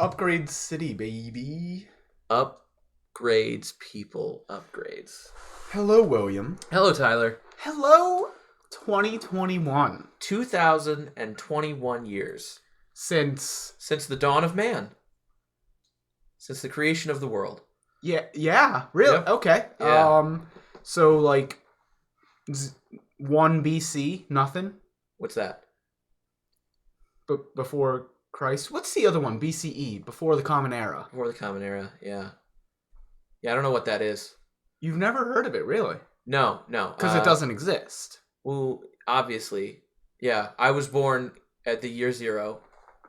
Upgrade City, baby. Upgrades, people. Upgrades. Hello, William. Hello, Tyler. Hello, 2021. 2021 years. Since the dawn of man. Since the creation of the world. Yeah, really? Yep. Okay. Yeah. So, like, 1 BC, nothing? What's that? Before Christ? What's the other one? BCE, before the Common Era. Before the Common Era, yeah. Yeah, I don't know what that is. You've never heard of it, really? No. Because it doesn't exist. Well, obviously. Yeah, I was born at the year 0.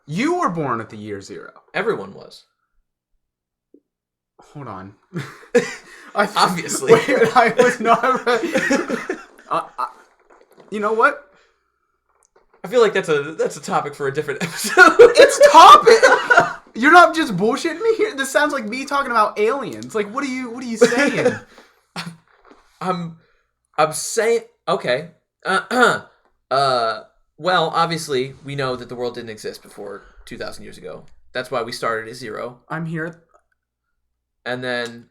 You were born at the year 0. Everyone was. Hold on. Obviously. Wait, I was not... you know what? I feel like that's a topic for a different episode. It's topic! You're not just bullshitting me here? This sounds like me talking about aliens. Like, what are you saying? I'm saying... Okay. Well, obviously, we know that the world didn't exist before 2,000 years ago. That's why we started at 0. I'm here. And then,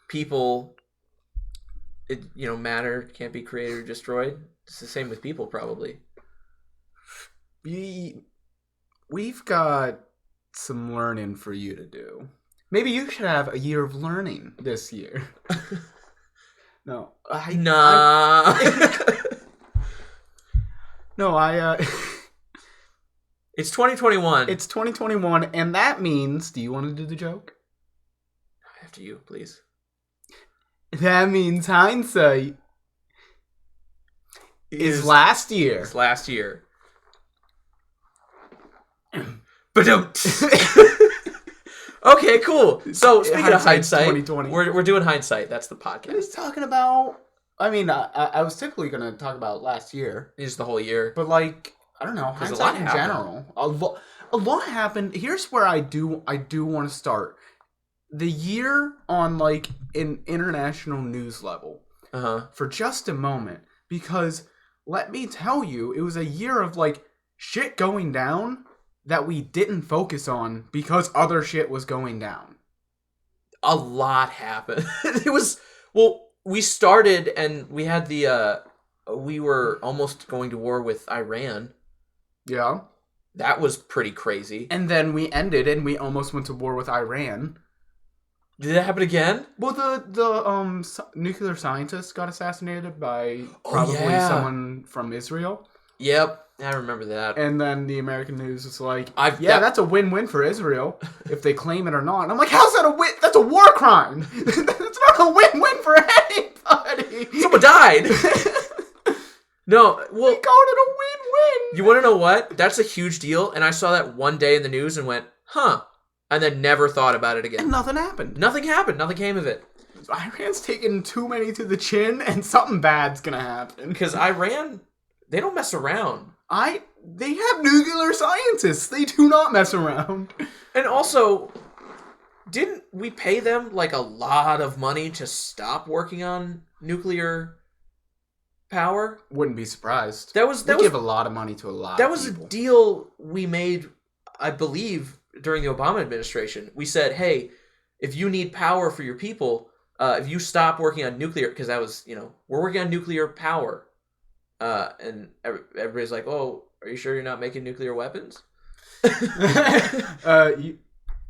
people, matter can't be created or destroyed. It's the same with people, probably. We've got some learning for you to do. Maybe you should have a year of learning this year. No. It's 2021. It's 2021, and that means... Do you want to do the joke? After you, please. That means hindsight is last year. It's last year. Ba-dum. Okay, cool. So, speaking of hindsight, 2020. we're doing hindsight. That's the podcast. I was talking about... I mean, I was typically going to talk about last year. Just the whole year. But, like... I don't know, hindsight in general. A lot happened. Here's where I do want to start. The year on, like, an international news level. For just a moment. Because, let me tell you, it was a year of, like, shit going down that we didn't focus on because other shit was going down. A lot happened. It was... Well, we started and we had the... we were almost going to war with Iran. Yeah. That was pretty crazy. And then we ended and we almost went to war with Iran. Did that happen again? Well, the nuclear scientist got assassinated by probably someone from Israel. Yep, I remember that. And then the American news was like, that's a win-win for Israel, if they claim it or not. And I'm like, how's that a win? That's a war crime. That's not a win-win for anybody. Someone died. No, well... We called it a win-win. You want to know what? That's a huge deal, and I saw that one day in the news and went, huh, and then never thought about it again. And nothing happened. Nothing happened. Nothing came of it. Iran's taking too many to the chin, and something bad's gonna happen. Because Iran, they don't mess around. They have nuclear scientists. They do not mess around. And also, didn't we pay them, like, a lot of money to stop working on nuclear power? Wouldn't be surprised. We give a lot of money to a lot of people. That was a deal we made, I believe, during the Obama administration. We said, hey, if you need power for your people, if you stop working on nuclear, because that was, we're working on nuclear power. And everybody's like, oh, are you sure you're not making nuclear weapons?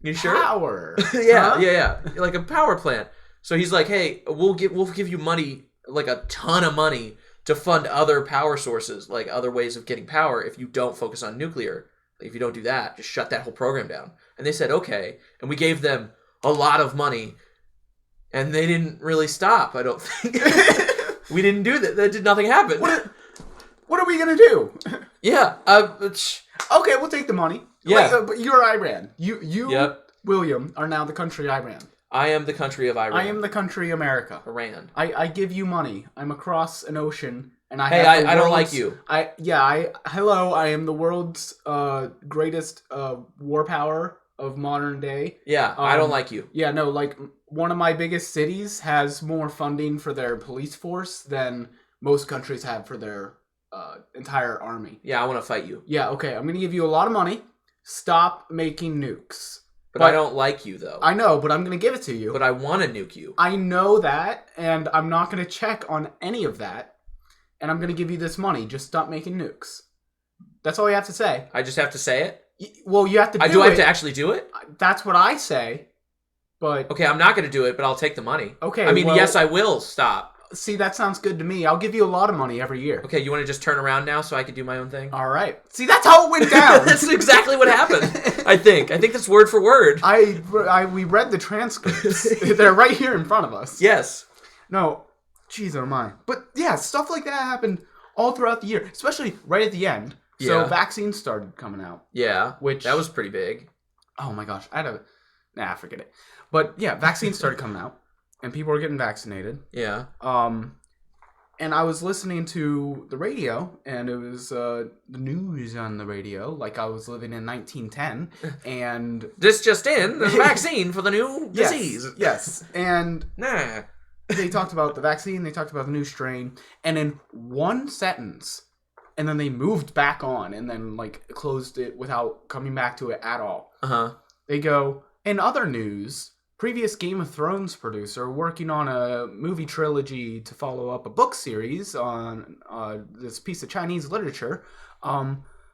You sure? Power. Yeah. Like a power plant. So he's like, hey, we'll give you money, like a ton of money, to fund other power sources, like other ways of getting power, if you don't focus on nuclear. Like, if you don't do that, just shut that whole program down. And they said, okay. And we gave them a lot of money, and they didn't really stop, I don't think. We didn't do that. Nothing happened. What are we going to do? Yeah. Okay, we'll take the money. Yeah. But you're Iran. You yep. William, are now the country Iran. I am the country of Iran. I am the country America. Iran. I give you money. I'm across an ocean, and I don't like you. I am the world's greatest war power of modern day. Yeah, I don't like you. Yeah, no, like, one of my biggest cities has more funding for their police force than most countries have for their entire army. Yeah, I want to fight you. Yeah, okay. I'm going to give you a lot of money. Stop making nukes. But I don't like you, though. I know, but I'm going to give it to you. But I want to nuke you. I know that, and I'm not going to check on any of that. And I'm going to give you this money. Just stop making nukes. That's all you have to say. I just have to say it? Well, you have to do it. Do I have to actually do it? That's what I say. But okay, I'm not going to do it, but I'll take the money. Okay, I mean, yes, I will stop. See, that sounds good to me. I'll give you a lot of money every year. Okay, you want to just turn around now so I can do my own thing? All right. See, that's how it went down. That's exactly what happened, I think. I think that's word for word. We read the transcripts. They're right here in front of us. Yes. No. Jeez, oh my. But yeah, stuff like that happened all throughout the year, especially right at the end. Yeah. So vaccines started coming out. Yeah. Which... That was pretty big. Oh my gosh. Nah, forget it. But yeah, vaccines started coming out. And people were getting vaccinated. Yeah. And I was listening to the radio, and it was the news on the radio, like I was living in 1910, and... This just in, the vaccine for the new disease. Yes, and nah. They talked about the vaccine, they talked about the new strain, and in one sentence, and then they moved back on, and then, like, closed it without coming back to it at all. Uh-huh. They go, in other news... Previous Game of Thrones producer working on a movie trilogy to follow up a book series on this piece of Chinese literature,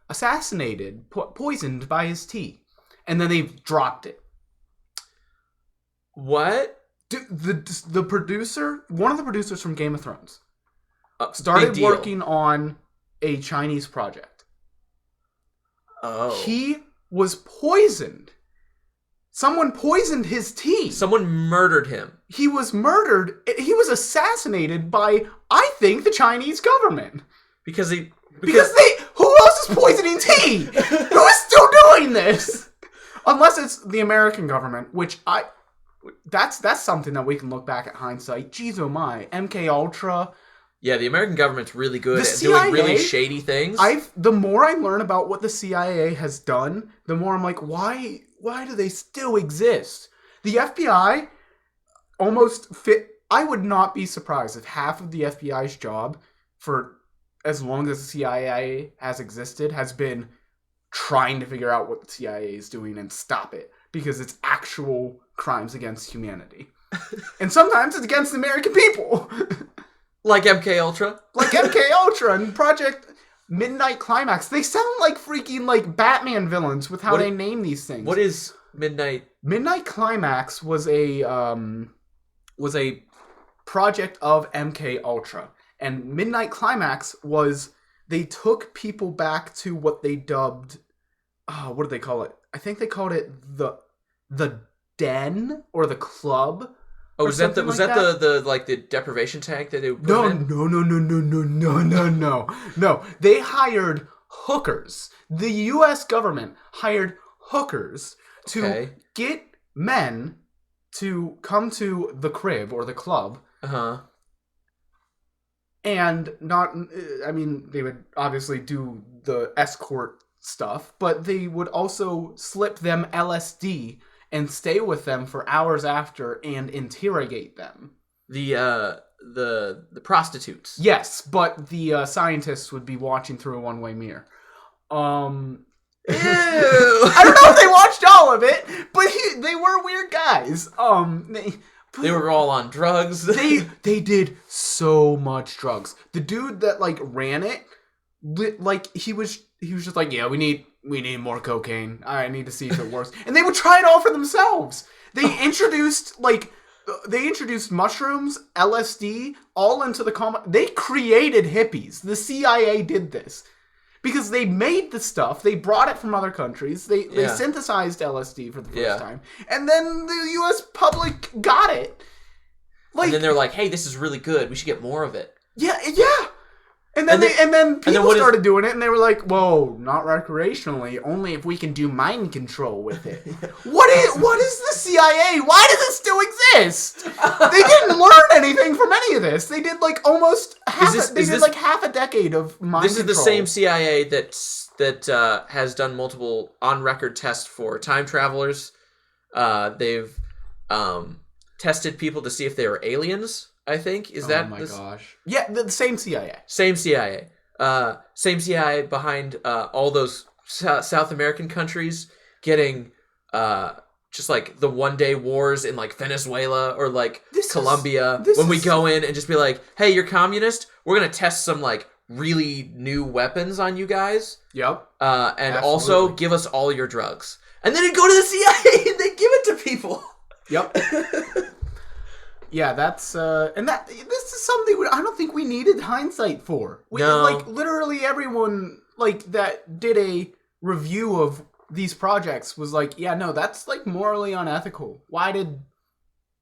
assassinated, poisoned by his tea. And then they've dropped it. What? The producer, one of the producers from Game of Thrones, started working on a Chinese project. Oh. He was poisoned. Someone poisoned his tea. Someone murdered him. He was murdered. He was assassinated by, I think, the Chinese government. Because they... Who else is poisoning tea? Who is still doing this? Unless it's the American government, which that's something that we can look back at hindsight. Jeez, oh my. MK Ultra. Yeah, the American government's really good at doing really shady things. The more I learn about what the CIA has done, the more I'm like, why do they still exist? The FBI almost fit... I would not be surprised if half of the FBI's job for as long as the CIA has existed has been trying to figure out what the CIA is doing and stop it. Because it's actual crimes against humanity. And sometimes it's against the American people. Like MK Ultra? Like MK Ultra and Project Midnight Climax. They sound like freaking like Batman villains with how they name these things. What is Midnight? Midnight Climax was a project of MK Ultra. And Midnight Climax was they took people back to what they dubbed what did they call it? I think they called it the den or the club. Oh, was that the deprivation tank that they put in? No. They hired hookers. The U.S. government hired hookers to get men to come to the crib or the club. Uh-huh. And they would obviously do the escort stuff, but they would also slip them LSD and stay with them for hours after and interrogate them. The prostitutes. Yes, but the scientists would be watching through a one-way mirror. Ew! I don't know if they watched all of it, but they were weird guys. They were all on drugs. They did so much drugs. The dude that ran it, he was just like, yeah, we need more cocaine. I need to see if it works. And they would try it all for themselves. They introduced mushrooms, LSD, all into the They created hippies. The CIA did this. Because they made the stuff. They brought it from other countries. They synthesized LSD for the first time. And then the U.S. public got it. And then they're like, hey, this is really good. We should get more of it. Yeah. And then people started doing it, and they were like, "Whoa, not recreationally. Only if we can do mind control with it." What is the CIA? Why does it still exist? They didn't learn anything from any of this. They did almost half a decade of mind control. This is the same CIA that has done multiple on-record tests for time travelers. They've tested people to see if they were aliens. I think. Is that... Oh my gosh. Yeah, the same CIA. Same CIA. Same CIA behind all those South American countries getting just like the one-day wars in like Venezuela or like Colombia. We go in and just be like, hey, you're communist. We're going to test some like really new weapons on you guys. Yep. And Absolutely. Also give us all your drugs. And then it'd go to the CIA and they give it to people. Yep. Yeah, that's and this is something I don't think we needed hindsight for. No. Like literally everyone like that did a review of these projects was like, yeah, no, that's like morally unethical. Why did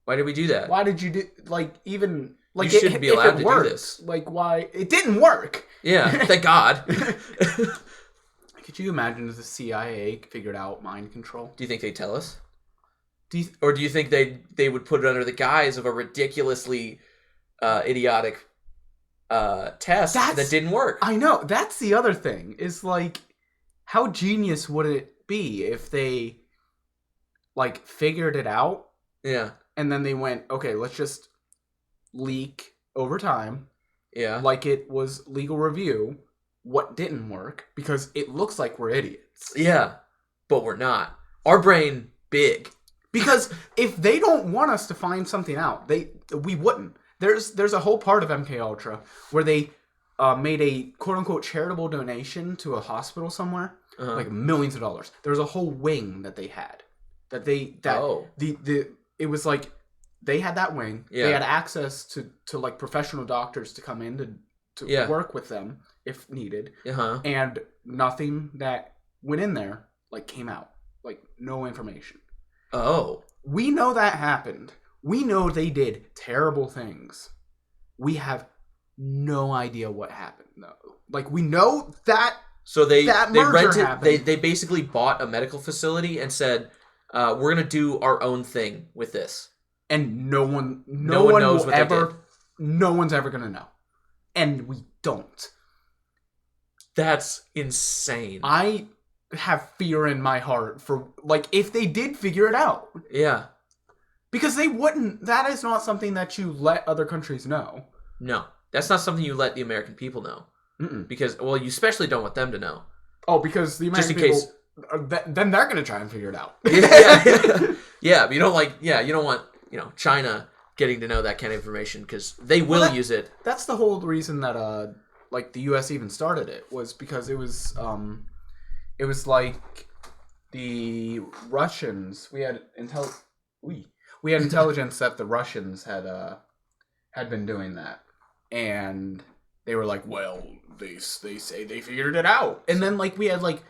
we do that? Why did you do like even like you shouldn't be allowed to do this. Like why it didn't work? Yeah, thank God. Could you imagine if the CIA figured out mind control? Do you think they'd tell us? Or do you think they would put it under the guise of a ridiculously idiotic test that didn't work? I know. That's the other thing. Is like, how genius would it be if they like figured it out? Yeah. And then they went, okay, let's just leak over time. Yeah. Like it was legal review. What didn't work? Because it looks like we're idiots. Yeah. But we're not. Our brain big. Because if they don't want us to find something out, we wouldn't. There's a whole part of MK Ultra where they made a quote unquote charitable donation to a hospital somewhere, like millions of dollars. There was a whole wing that they had it was like they had that wing. Yeah. They had access to like professional doctors to come in to work with them if needed. And nothing that went in there like came out, like no information. Oh. We know that happened. We know they did terrible things. We have no idea what happened, though. Like, we know that they rented happened. They basically bought a medical facility and said, we're going to do our own thing with this. And no one knows what they did. No one's ever going to know. And we don't. That's insane. I have fear in my heart for like if they did figure it out. Yeah. Because they wouldn't. That is not something that you let other countries know. No. That's not something you let the American people know. Mm-mm. Because you especially don't want them to know. Oh, because the American people then they're going to try and figure it out. Yeah, but you don't want, China getting to know that kind of information because they will use it. That's the whole reason that like the US even started it was because it was like the Russians. We had intelligence that the Russians had been doing that, and they were like, "Well, they say they figured it out." And then like we had like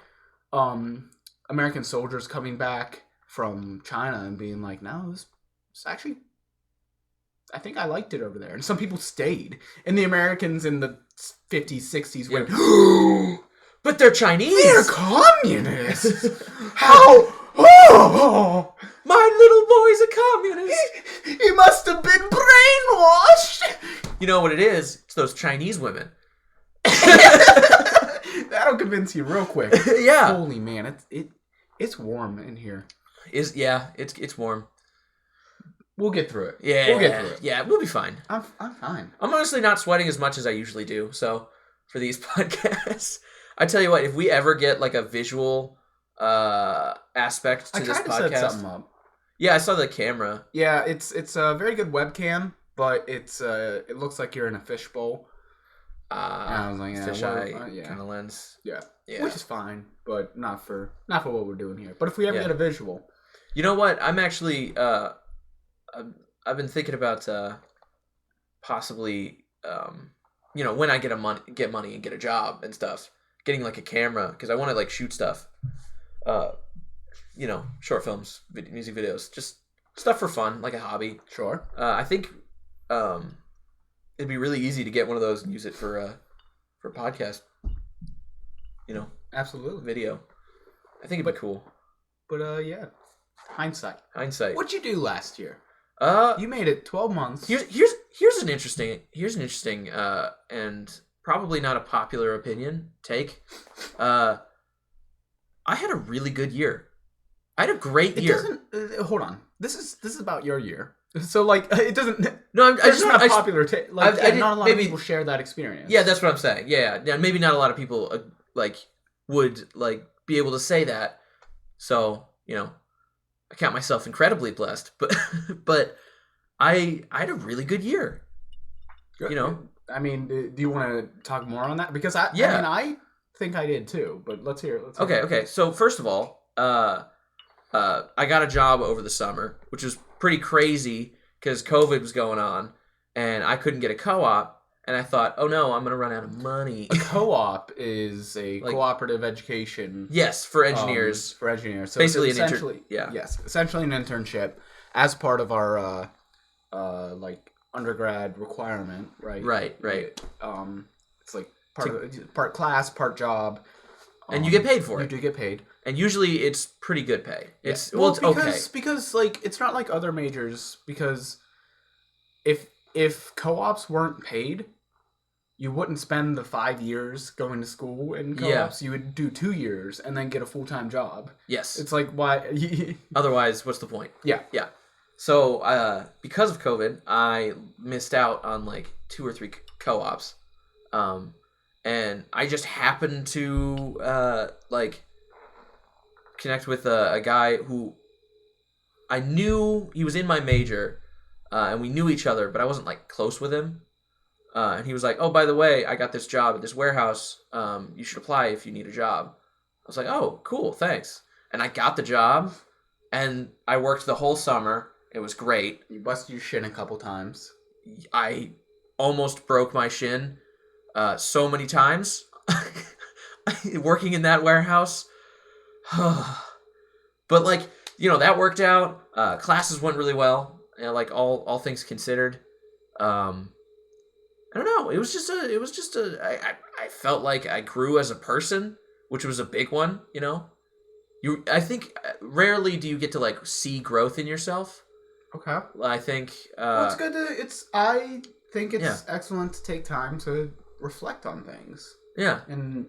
American soldiers coming back from China and being like, "No, it's actually, I think I liked it over there." And some people stayed, and the Americans in the 50s, 60s went. But they're Chinese. They're communists. How? Oh, my little boy's a communist. He must have been brainwashed. You know what it is? It's those Chinese women. That'll convince you real quick. Yeah. Holy man, it's warm in here. It's warm. We'll get through it. Yeah. We'll get through it. Yeah, we'll be fine. I'm fine. I'm honestly not sweating as much as I usually do. So for these podcasts. I tell you what, if we ever get like a visual aspect to this podcast, I set something up. Yeah, I saw the camera. Yeah, it's a very good webcam, but it looks like you're in a fishbowl. I was like, fisheye kind of lens. Yeah, which is fine, but not for what we're doing here. But if we ever get a visual, you know what? I'm actually I've been thinking about possibly when I get money and get a job and stuff. Getting like a camera because I want to like shoot stuff, short films, music videos, just stuff for fun, like a hobby. Sure. I think it'd be really easy to get one of those and use it for podcast. Absolutely. Video. I think it'd be cool. But yeah, hindsight. What'd you do last year? You made it 12 months. Here's an interesting and probably not a popular opinion take. I had a really good year. I had a great It year. doesn't. Hold on. This is about your year. So like it doesn't. No, I just not popular. Not a lot of people share that experience. Yeah, that's what I'm saying. Yeah. Maybe not a lot of people would be able to say that. So I count myself incredibly blessed. But I had a really good year. I mean, do you want to talk more on that? Because I mean, I think I did too. But let's hear it. Okay. So first of all, I got a job over the summer, which was pretty crazy because COVID was going on, and I couldn't get a co-op. And I thought, oh no, I'm gonna run out of money. A co-op is a cooperative education. Yes, for engineers. So basically essentially, essentially an internship as part of our undergrad requirement, right? Right. It's like part class, part job, and you get paid for it. You do get paid, and usually it's pretty good pay. It's okay because like it's not like other majors, because if co-ops weren't paid, you wouldn't spend the 5 years going to school in co-ops. You would do 2 years and then get a full-time job. Yes. It's like, why? Otherwise, what's the point? Yeah. So, because of COVID, I missed out on 2 or 3 co-ops. And I just happened to, connect with a guy who I knew he was in my major, and we knew each other, but I wasn't, close with him. And he was like, oh, by the way, I got this job at this warehouse. You should apply if you need a job. I was like, oh, cool, thanks. And I got the job, and I worked the whole summer. It was great. You busted your shin a couple times. I almost broke my shin so many times working in that warehouse. But, that worked out. Classes went really well, all things considered. I don't know. It was just I felt like I grew as a person, which was a big one, I think rarely do you get to see growth in yourself. Okay. I think it's good I think it's excellent to take time to reflect on things. Yeah. And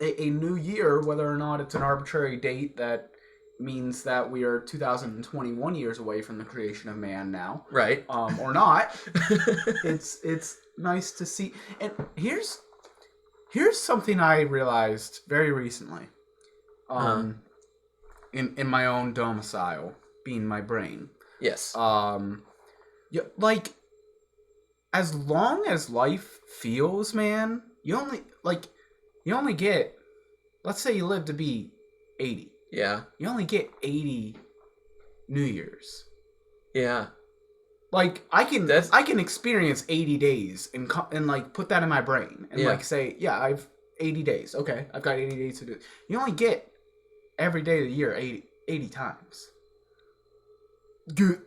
a new year, whether or not it's an arbitrary date that means that we are 2021 years away from the creation of man now, right? Or not. it's nice to see. And here's something I realized very recently, in my own domicile, being my brain. Yes. As long as life feels, man, you only get, let's say you live to be 80. Yeah. You only get 80 New Year's. Yeah. I can experience 80 days and put that in my brain and say, yeah, I've 80 days. Okay, I've got 80 days to do it. You only get every day of the year 80 times. Dude,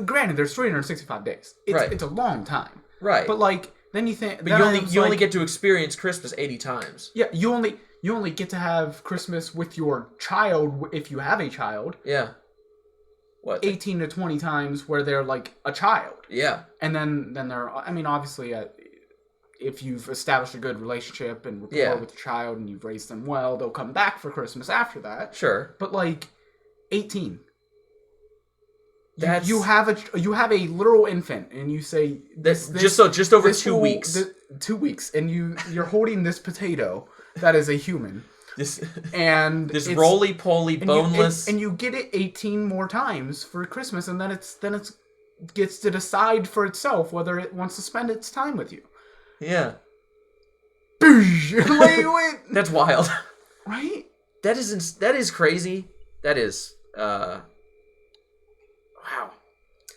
granted, there's 365 days. It's a long time. Right. But then you think, but you only get to experience Christmas 80 times. Yeah, you only get to have Christmas with your child if you have a child. Yeah. What? 18 to 20 times where they're a child. Yeah. And then they're, obviously, if you've established a good relationship and rapport with the child and you've raised them well, they'll come back for Christmas after that. Sure. But 18. You have a literal infant and you say just over 2 weeks. 2 weeks, and you're holding this potato that is a human. This roly-poly, boneless, and you get it 18 more times for Christmas, and then it gets to decide for itself whether it wants to spend its time with you. Yeah. Wait. That's wild, right? That is crazy. That is wow.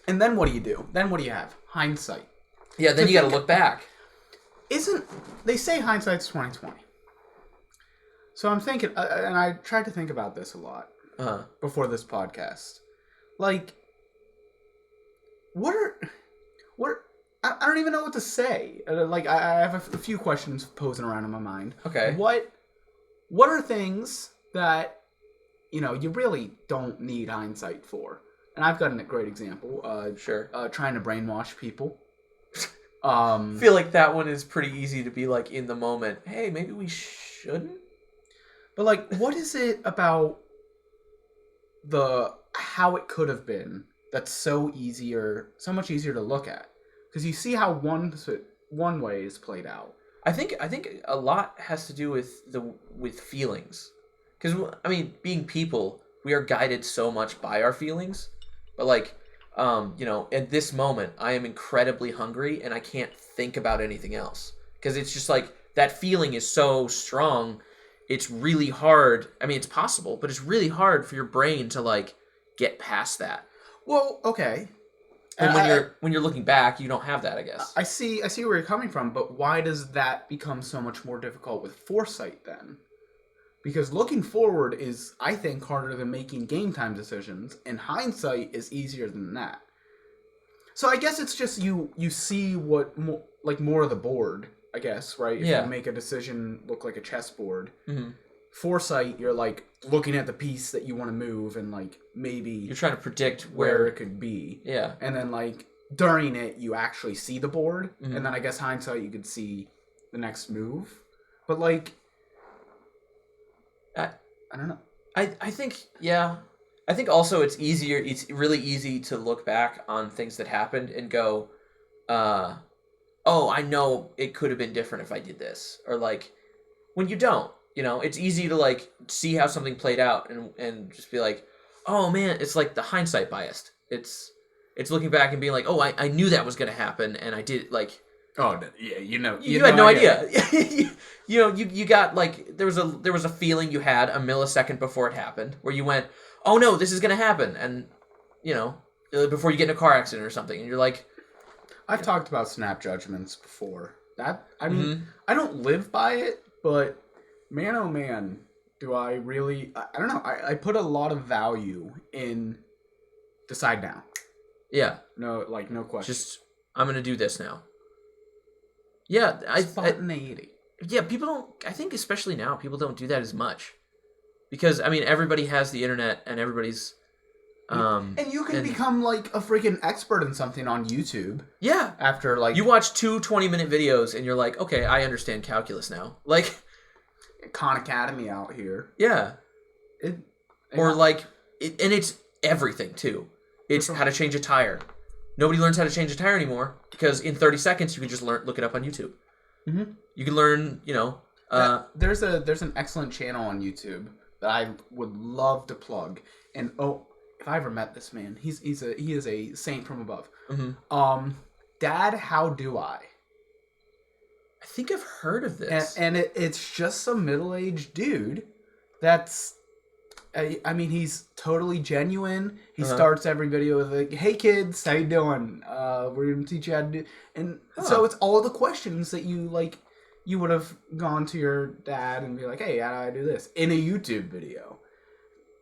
And then what do you do? Then what do you have? Hindsight. Yeah. Then you got to look back. They say hindsight's 20/20. So I'm thinking, and I tried to think about this a lot before this podcast. What I don't even know what to say. I have a few questions posing around in my mind. Okay. What are things that, you really don't need hindsight for? And I've got a great example. Sure. Trying to brainwash people. I feel like that one is pretty easy to be in the moment. Hey, maybe we shouldn't. But what is it about how it could have been. That's so much easier to look at, because you see how one way is played out. I think a lot has to do with feelings, because I mean, being people, we are guided so much by our feelings, but like, at this moment, I am incredibly hungry and I can't think about anything else, because it's just like that feeling is so strong. It's really hard. I mean, it's possible, but it's really hard for your brain to like get past that. Well, okay. And when you're looking back, you don't have that, I guess. I see where you're coming from, but why does that become so much more difficult with foresight then? Because looking forward is, I think, harder than making game time decisions, and hindsight is easier than that. So I guess it's just you see what more of the board, I guess, right? If you make a decision look like a chessboard. Mm-hmm. Foresight, you're like looking at the piece that you want to move, and like maybe you're trying to predict where it could be. Yeah. And then like during it, you actually see the board, and then I guess hindsight, you could see the next move. But like, I don't know. I think I think also it's easier. It's really easy to look back on things that happened and go, oh, I know it could have been different if I did this, or like when you don't. It's easy to like see how something played out and just be like, oh man, it's like the hindsight bias. It's looking back and being like, oh, I knew that was gonna happen, and I did like. Oh yeah, you had no idea. you got like there was a feeling you had a millisecond before it happened where you went, oh no, this is gonna happen, and before you get in a car accident or something, and you're like. I've talked about snap judgments before. I mean, I don't live by it, but. Man, oh man, do I really... I don't know. I put a lot of value in decide now. Yeah. No question. Just, I'm going to do this now. Yeah. Spontaneity. Yeah, people don't... I think especially now, people don't do that as much. Because, I mean, everybody has the internet and everybody's... and you can become like a freaking expert in something on YouTube. Yeah. After like... You watch 2 20-minute videos and you're like, okay, I understand calculus now. Like... Khan Academy out here. Yeah. And it's everything too. It's how to change a tire. Nobody learns how to change a tire anymore because in 30 seconds you can just look it up on YouTube. Mm-hmm. You can learn, there's an excellent channel on YouTube that I would love to plug. And if I ever met this man, he is a saint from above. Mm-hmm. Dad, how do I? I think I've heard of this. And it's just some middle-aged dude that's... I mean, he's totally genuine. He starts every video with like, hey kids, how you doing? We're going to teach you how to do... And so it's all the questions that you would have gone to your dad and be like, hey, how do I do this? In a YouTube video.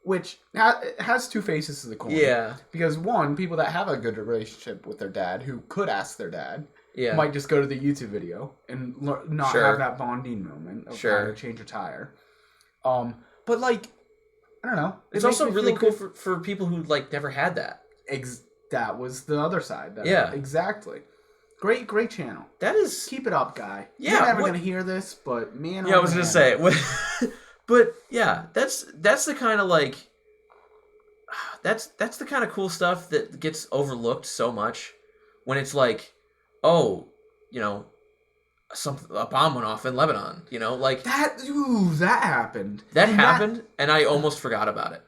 Which has two faces to the coin. Yeah. Because one, people that have a good relationship with their dad, who could ask their dad... Yeah. Might just go to the YouTube video and not have that bonding moment of how to change a tire. But like, I don't know. It's also really cool for people who like never had that. That was the other side. Exactly. Great channel. That is... Keep it up, guy. Yeah. You're never going to hear this, but man... Yeah, I was going to say. But yeah, that's the kind of like... That's the kind of cool stuff that gets overlooked so much when it's like... Oh, a bomb went off in Lebanon. Like that. Ooh, that happened. That happened, and I almost forgot about it.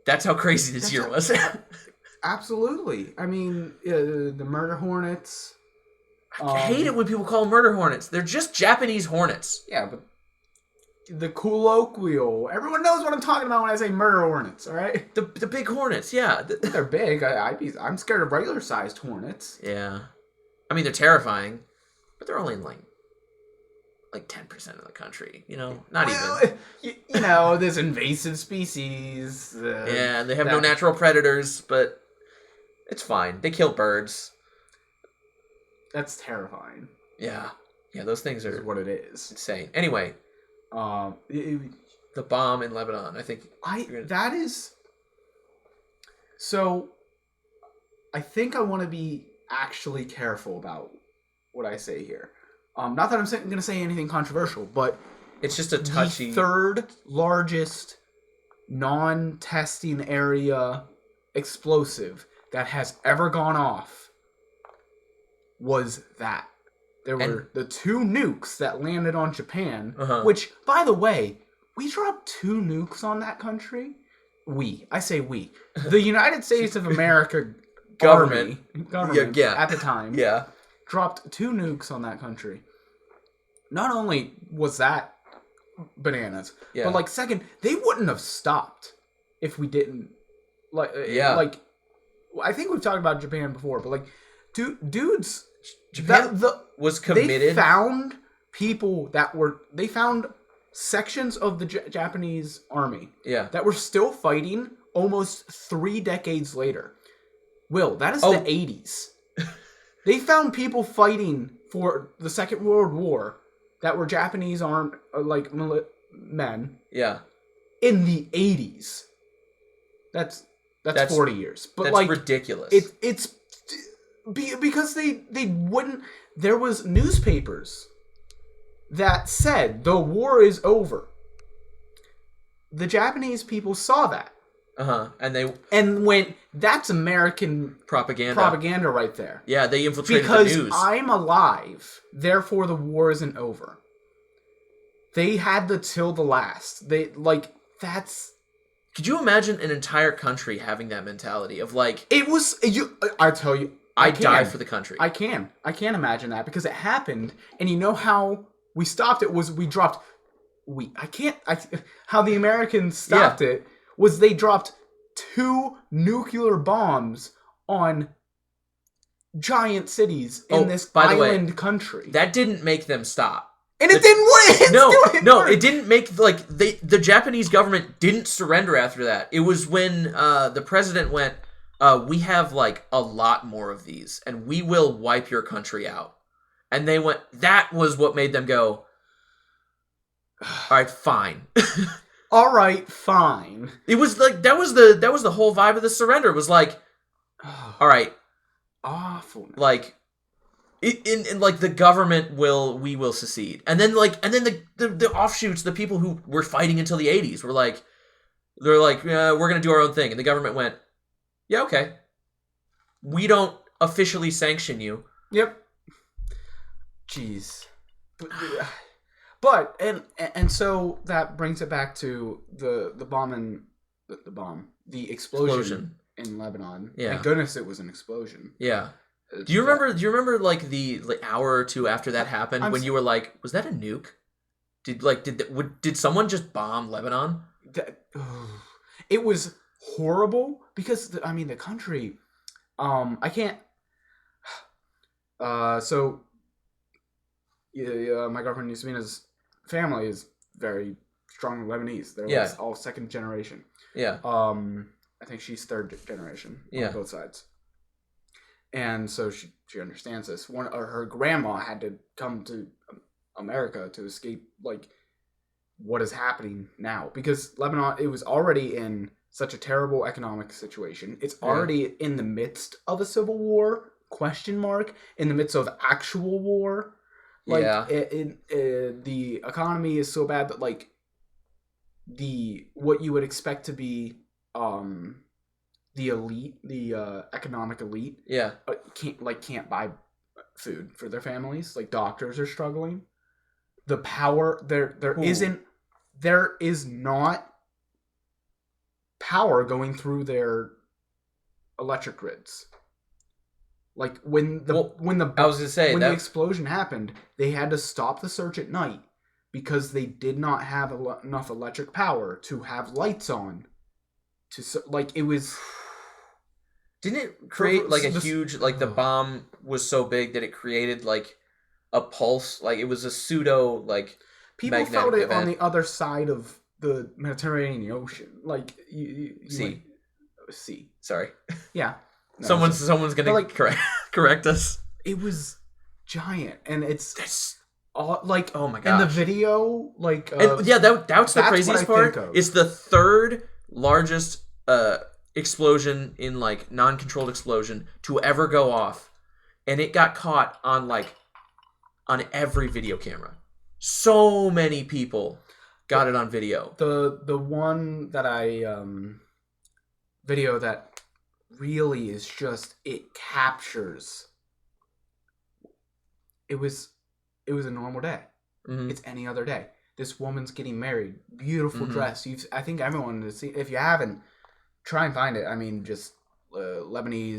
That's how crazy this year was. Absolutely. I mean, the murder hornets. I hate it when people call them murder hornets. They're just Japanese hornets. Yeah, but the colloquial. Everyone knows what I'm talking about when I say murder hornets. All right. The big hornets. Yeah, they're big. I'm scared of regular sized hornets. Yeah. I mean, they're terrifying, but they're only in like 10% of the country. Not even. This invasive species. Yeah, they have no natural predators, but it's fine. They kill birds. That's terrifying. Yeah, those things are what it is. Insane. Anyway, the bomb in Lebanon. I think that is. So, I think I want to be actually careful about what I say here. Not that I'm going to say anything controversial, but it's just a touchy... The third largest non-testing area explosive that has ever gone off was that. There were the 2 nukes that landed on Japan, which, by the way, we dropped 2 nukes on that country. I say we. The United States of America government at the time dropped 2 nukes on that country. Not only was that bananas, but like second, they wouldn't have stopped if we didn't like I think we've talked about Japan before, but like dudes Japan was committed. They found people they found sections of the Japanese army that were still fighting almost 3 decades later. Will, that is the 80s. They found people fighting for the Second World War that were Japanese armed, men. Yeah. In the 80s. That's 40 years. But that's ridiculous. It's because they wouldn't. There was newspapers that said the war is over. The Japanese people saw that. And went, that's American propaganda right there. Yeah, they infiltrated the news. Because I'm alive, therefore the war isn't over. They had the till the last. That's... Could you imagine an entire country having that mentality of like... It was... I tell you... I die for the country. I can't imagine that because it happened, and you know how we stopped it was we dropped... How the Americans stopped it was they dropped 2 nuclear bombs on giant cities in this island country. That didn't make them stop. And it didn't win! It didn't make, the Japanese government didn't surrender after that. It was when the president went, we have, a lot more of these, and we will wipe your country out. And they went, that was what made them go, all right, fine. All right, fine. It was like that was the whole vibe of the surrender. It was like, all right, awful. Like, in the government we will secede, and then the offshoots, the people who were fighting until the 80s were like, we're gonna do our own thing, and the government went, yeah, okay, we don't officially sanction you. Yep. Jeez. But and so that brings it back to the explosion in Lebanon. Yeah. Thank goodness it was an explosion. Yeah. Do you remember the hour or two after that happened when you were like, was that a nuke? Did someone just bomb Lebanon? It was horrible because the country I can't my girlfriend Yasmina's family is very strong Lebanese. They're all second generation. Yeah. I think she's third generation on both sides. And so she understands this. Her grandma had to come to America to escape what is happening now because Lebanon, it was already in such a terrible economic situation. It's already in the midst of a civil war, ? In the midst of actual war. The economy is so bad that what you would expect to be the elite, the economic elite, can't buy food for their families. Doctors are struggling. The power there is not power going through their electric grids. When the explosion happened, they had to stop the search at night because they did not have enough electric power to have lights on. It was. Didn't it create a huge the bomb was so big that it created a pulse? It was a pseudo people felt it event on the other side of the Mediterranean Ocean. Sea. Sorry. Yeah. No, someone's gonna correct us. It was giant, and it's all oh my gosh. In the video, that's the craziest part. It's the 3rd largest explosion in non-controlled explosion to ever go off, and it got caught on every video camera. So many people got it on video. The one that I video that really is just, it captures. It was a normal day. Mm-hmm. It's any other day. This woman's getting married. Beautiful Mm-hmm. dress. I think everyone has seen. If you haven't, try and find it. I mean, just Lebanon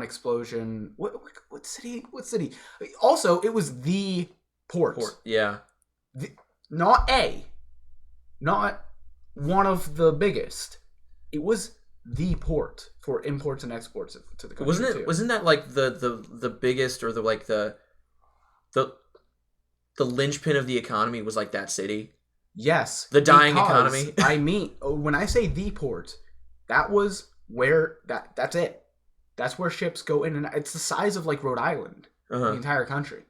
explosion. What city? What city? Also, it was the port. Yeah. Not one of the biggest. It was the port for imports and exports to the country. Wasn't that like the biggest, or the linchpin of the economy was like that city? Yes. The dying economy. I mean, when I say the port, that was where that's it. That's where ships go in, and it's the size of like Rhode Island, the entire country.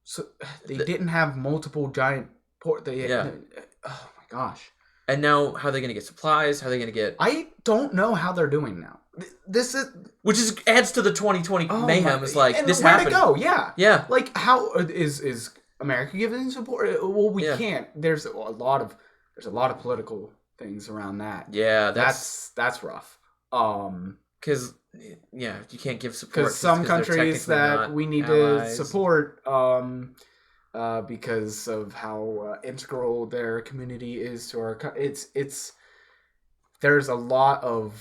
So they didn't have multiple giant port. Oh my gosh. And now, how are they going to get supplies? How are they going to get? I don't know how they're doing now. Which adds to the 2020 mayhem. It's like, this happened. Where to go? Yeah. Yeah. Like, how is America giving support? Well, we can't. There's a lot of political things around that. Yeah, that's rough. Because you can't give support. Because some countries that we need allies. to support, because of how integral their community is to our it's there's a lot of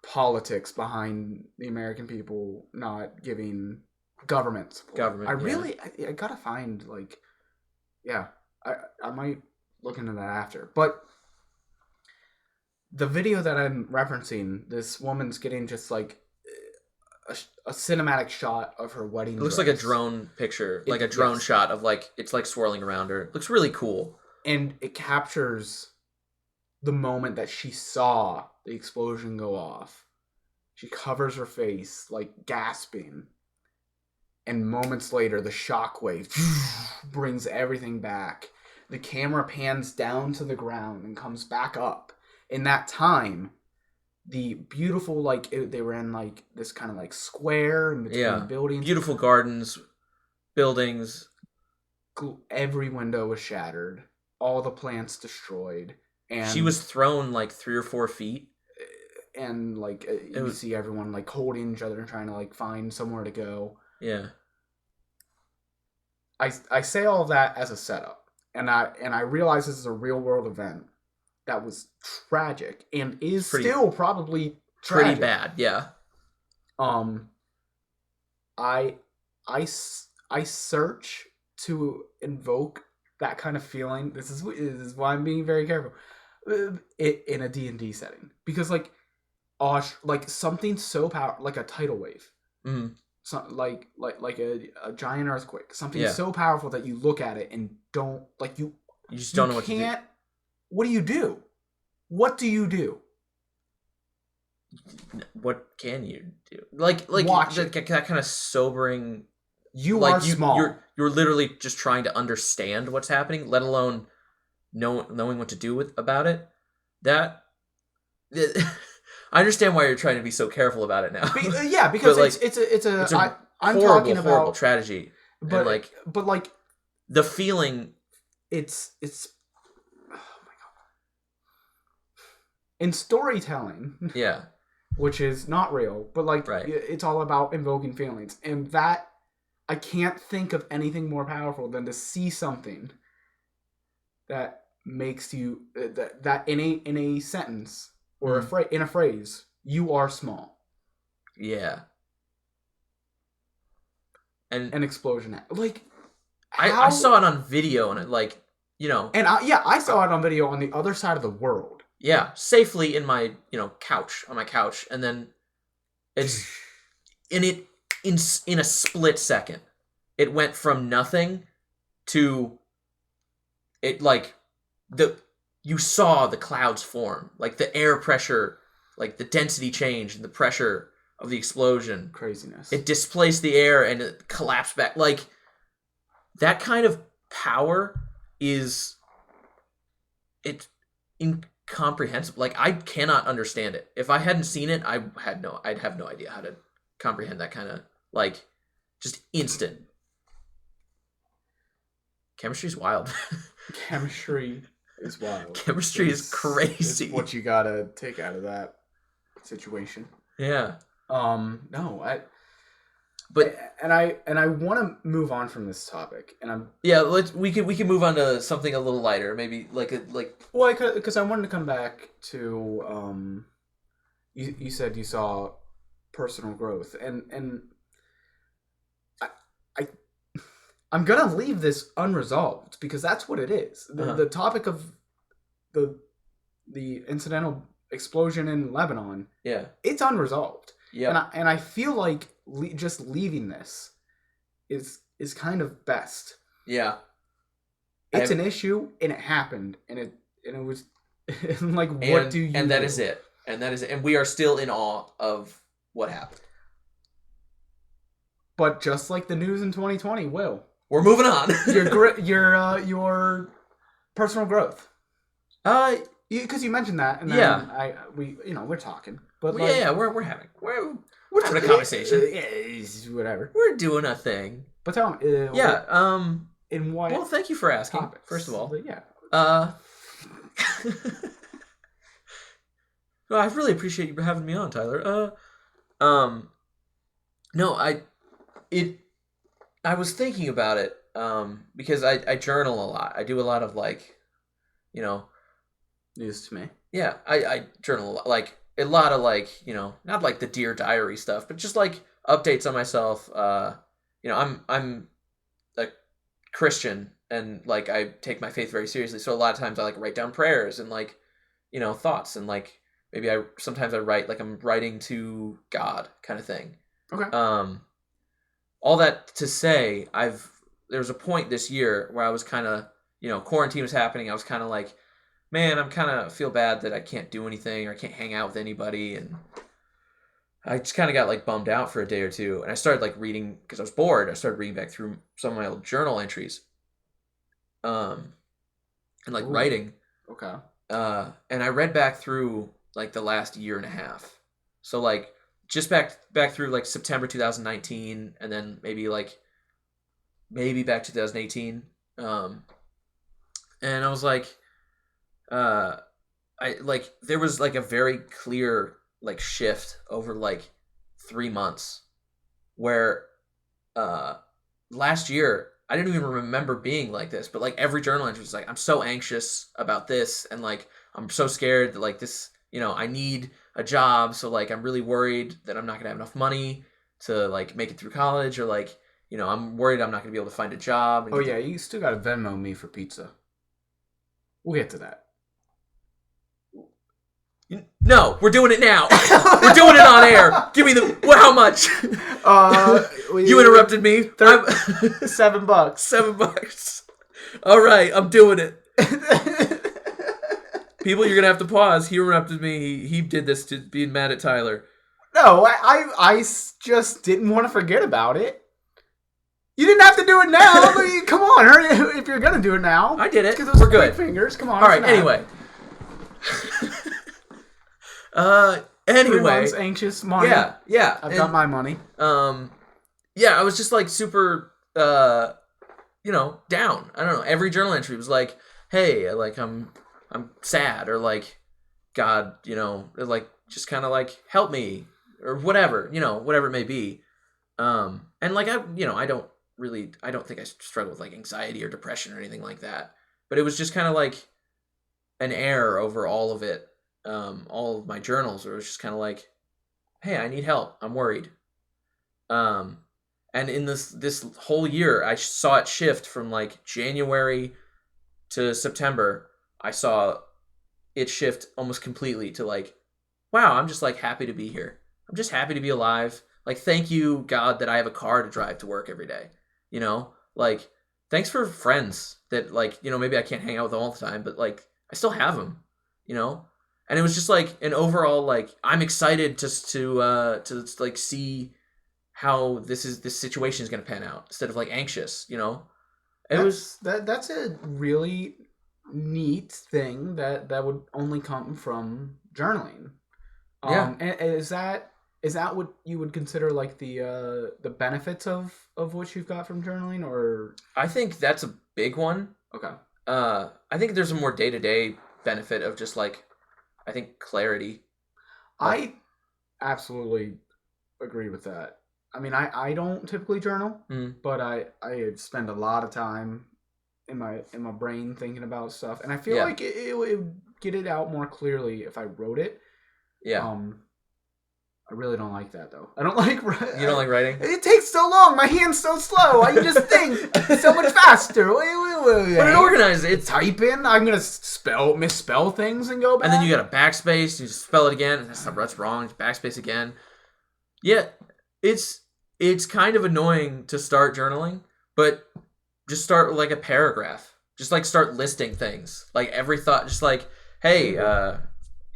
politics behind the American people not giving government support. I gotta find I might look into that after. But the video that I'm referencing, this woman's getting just like a cinematic shot of her wedding dress. It looks like a drone picture, like a drone shot of it's like swirling around her. It looks really cool. And it captures the moment that she saw the explosion go off. She covers her face, like gasping. And moments later, the shockwave brings everything back. The camera pans down to the ground and comes back up. In that time, the beautiful, they were in this kind of square in between buildings. Beautiful gardens, buildings. Every window was shattered. All the plants destroyed. And she was thrown 3 or 4 feet. And you see everyone holding each other and trying to find somewhere to go. Yeah. I say all of that as a setup. And I realize this is a real world event that was tragic and is still probably tragic. Pretty bad, yeah. I search to invoke that kind of feeling. This is why I'm being very careful in a D&D setting, because something so powerful, like a tidal wave, like a giant earthquake, something so powerful that you look at it and don't you just don't know what to do. What do you do? What do you do? What can you do? Watch that kind of sobering. You are small. You're literally just trying to understand what's happening, let alone knowing what to do about it. I understand why you're trying to be so careful about it now. Because it's a I'm horrible, talking about horrible tragedy. But the feeling. It's oh my god. In storytelling, which is not real, but it's all about invoking feelings, and that I can't think of anything more powerful than to see something that makes you that in a sentence or in a phrase, you are small. Yeah. And an explosion. I saw it on video, and it And I saw it on video on the other side of the world. Yeah, safely in my couch, and then it's in a split second. It went from nothing to it you saw the clouds form, the air pressure, the density change and the pressure of the explosion. Craziness. It displaced the air and it collapsed back. That kind of power is incomprehensible. I cannot understand it. If I hadn't seen it, I'd have no idea how to comprehend that kind of just instant Chemistry's wild. Chemistry is wild. Chemistry is crazy. It's what you gotta take out of that situation. Yeah. No, I want to move on from this topic, and we can move on to something a little lighter, maybe because I wanted to come back to you said you saw personal growth, and I'm gonna leave this unresolved because that's what it is. The topic of the incidental explosion in Lebanon, it's unresolved. Yeah, and I feel like just leaving this is kind of best. Yeah, it's an issue, and it happened, and it was like, what do you? And that is it. And that is it. And we are still in awe of what happened. But just like the news in 2020, we're moving on. your personal growth. Because you mentioned that, and then we're talking. But we're having a conversation. Whatever. We're doing a thing. But tell me. In what? Well, thank you for asking. Topics. First of all, but yeah. Well, I really appreciate you having me on, Tyler. No, I was thinking about it because I journal a lot. I do a lot of news to me. Yeah, I journal a lot of not like the Dear Diary stuff, but just like updates on myself. I'm a Christian, and I take my faith very seriously. So a lot of times I write down prayers and thoughts, and maybe sometimes I write I'm writing to God kind of thing. Okay. All that to say, there was a point this year where I was kind of, quarantine was happening. I was kind of man, I'm kind of feel bad that I can't do anything or I can't hang out with anybody. And I just kind of got bummed out for a day or two. And I started reading, because I was bored. I started reading back through some of my old journal entries. And writing. Okay. And I read back through the last year and a half. So just back through September 2019, and then maybe back 2018. And I was there was a very clear shift over 3 months where last year I didn't even remember being like this, but every journal entry was I'm so anxious about this, and I'm so scared that this, I need a job, so I'm really worried that I'm not gonna have enough money to make it through college, or I'm worried I'm not gonna be able to find a job. Oh yeah, you still gotta Venmo me for pizza. We'll get to that. No, we're doing it now. We're doing it on air. Give me how much? You interrupted me. $7. $7. All right, I'm doing it. People, you're gonna have to pause. He interrupted me. He did this to being mad at Tyler. No, I just didn't want to forget about it. You didn't have to do it now. Come on, hurry! If you're gonna do it now, I did it. We're good. Fingers. Come on. All right. Anyway. Anyway. 3 months anxious money. Yeah. I've got my money. Yeah, I was just super, down. I don't know. Every journal entry was hey, I'm sad, or God, just kind of help me, or whatever, whatever it may be. And I don't think I struggle with anxiety or depression or anything like that. But it was just kind of an air over all of it. All of my journals, where it was just kind of hey, I need help. I'm worried. And in this whole year, I saw it shift from January to September. I saw it shift almost completely to wow, I'm just happy to be here. I'm just happy to be alive. Thank you, God, that I have a car to drive to work every day. Thanks for friends that maybe I can't hang out with them all the time, but I still have them, And it was just an overall I'm excited to see how this situation is going to pan out instead of anxious, That's a really neat thing that would only come from journaling. Yeah. And is that Is that what you would consider like the benefits of what you've got from journaling, or? I think that's a big one. Okay. I think there's a more day-to-day benefit of just like, I think clarity. I absolutely agree with that. I mean, I don't typically journal, but I spend a lot of time in my brain thinking about stuff, and I feel like it would get it out more clearly if I wrote it. Yeah. I really don't like that though. I don't like. You don't like writing? It takes so long. My hand's so slow. I just think so much faster. But it organizes. It's typing. I'm gonna misspell things and go back. And then you got a backspace. You spell it again, and that's wrong. Backspace again. Yeah, it's kind of annoying to start journaling, but just start with like a paragraph. Just like start listing things. Like every thought. Just like, hey,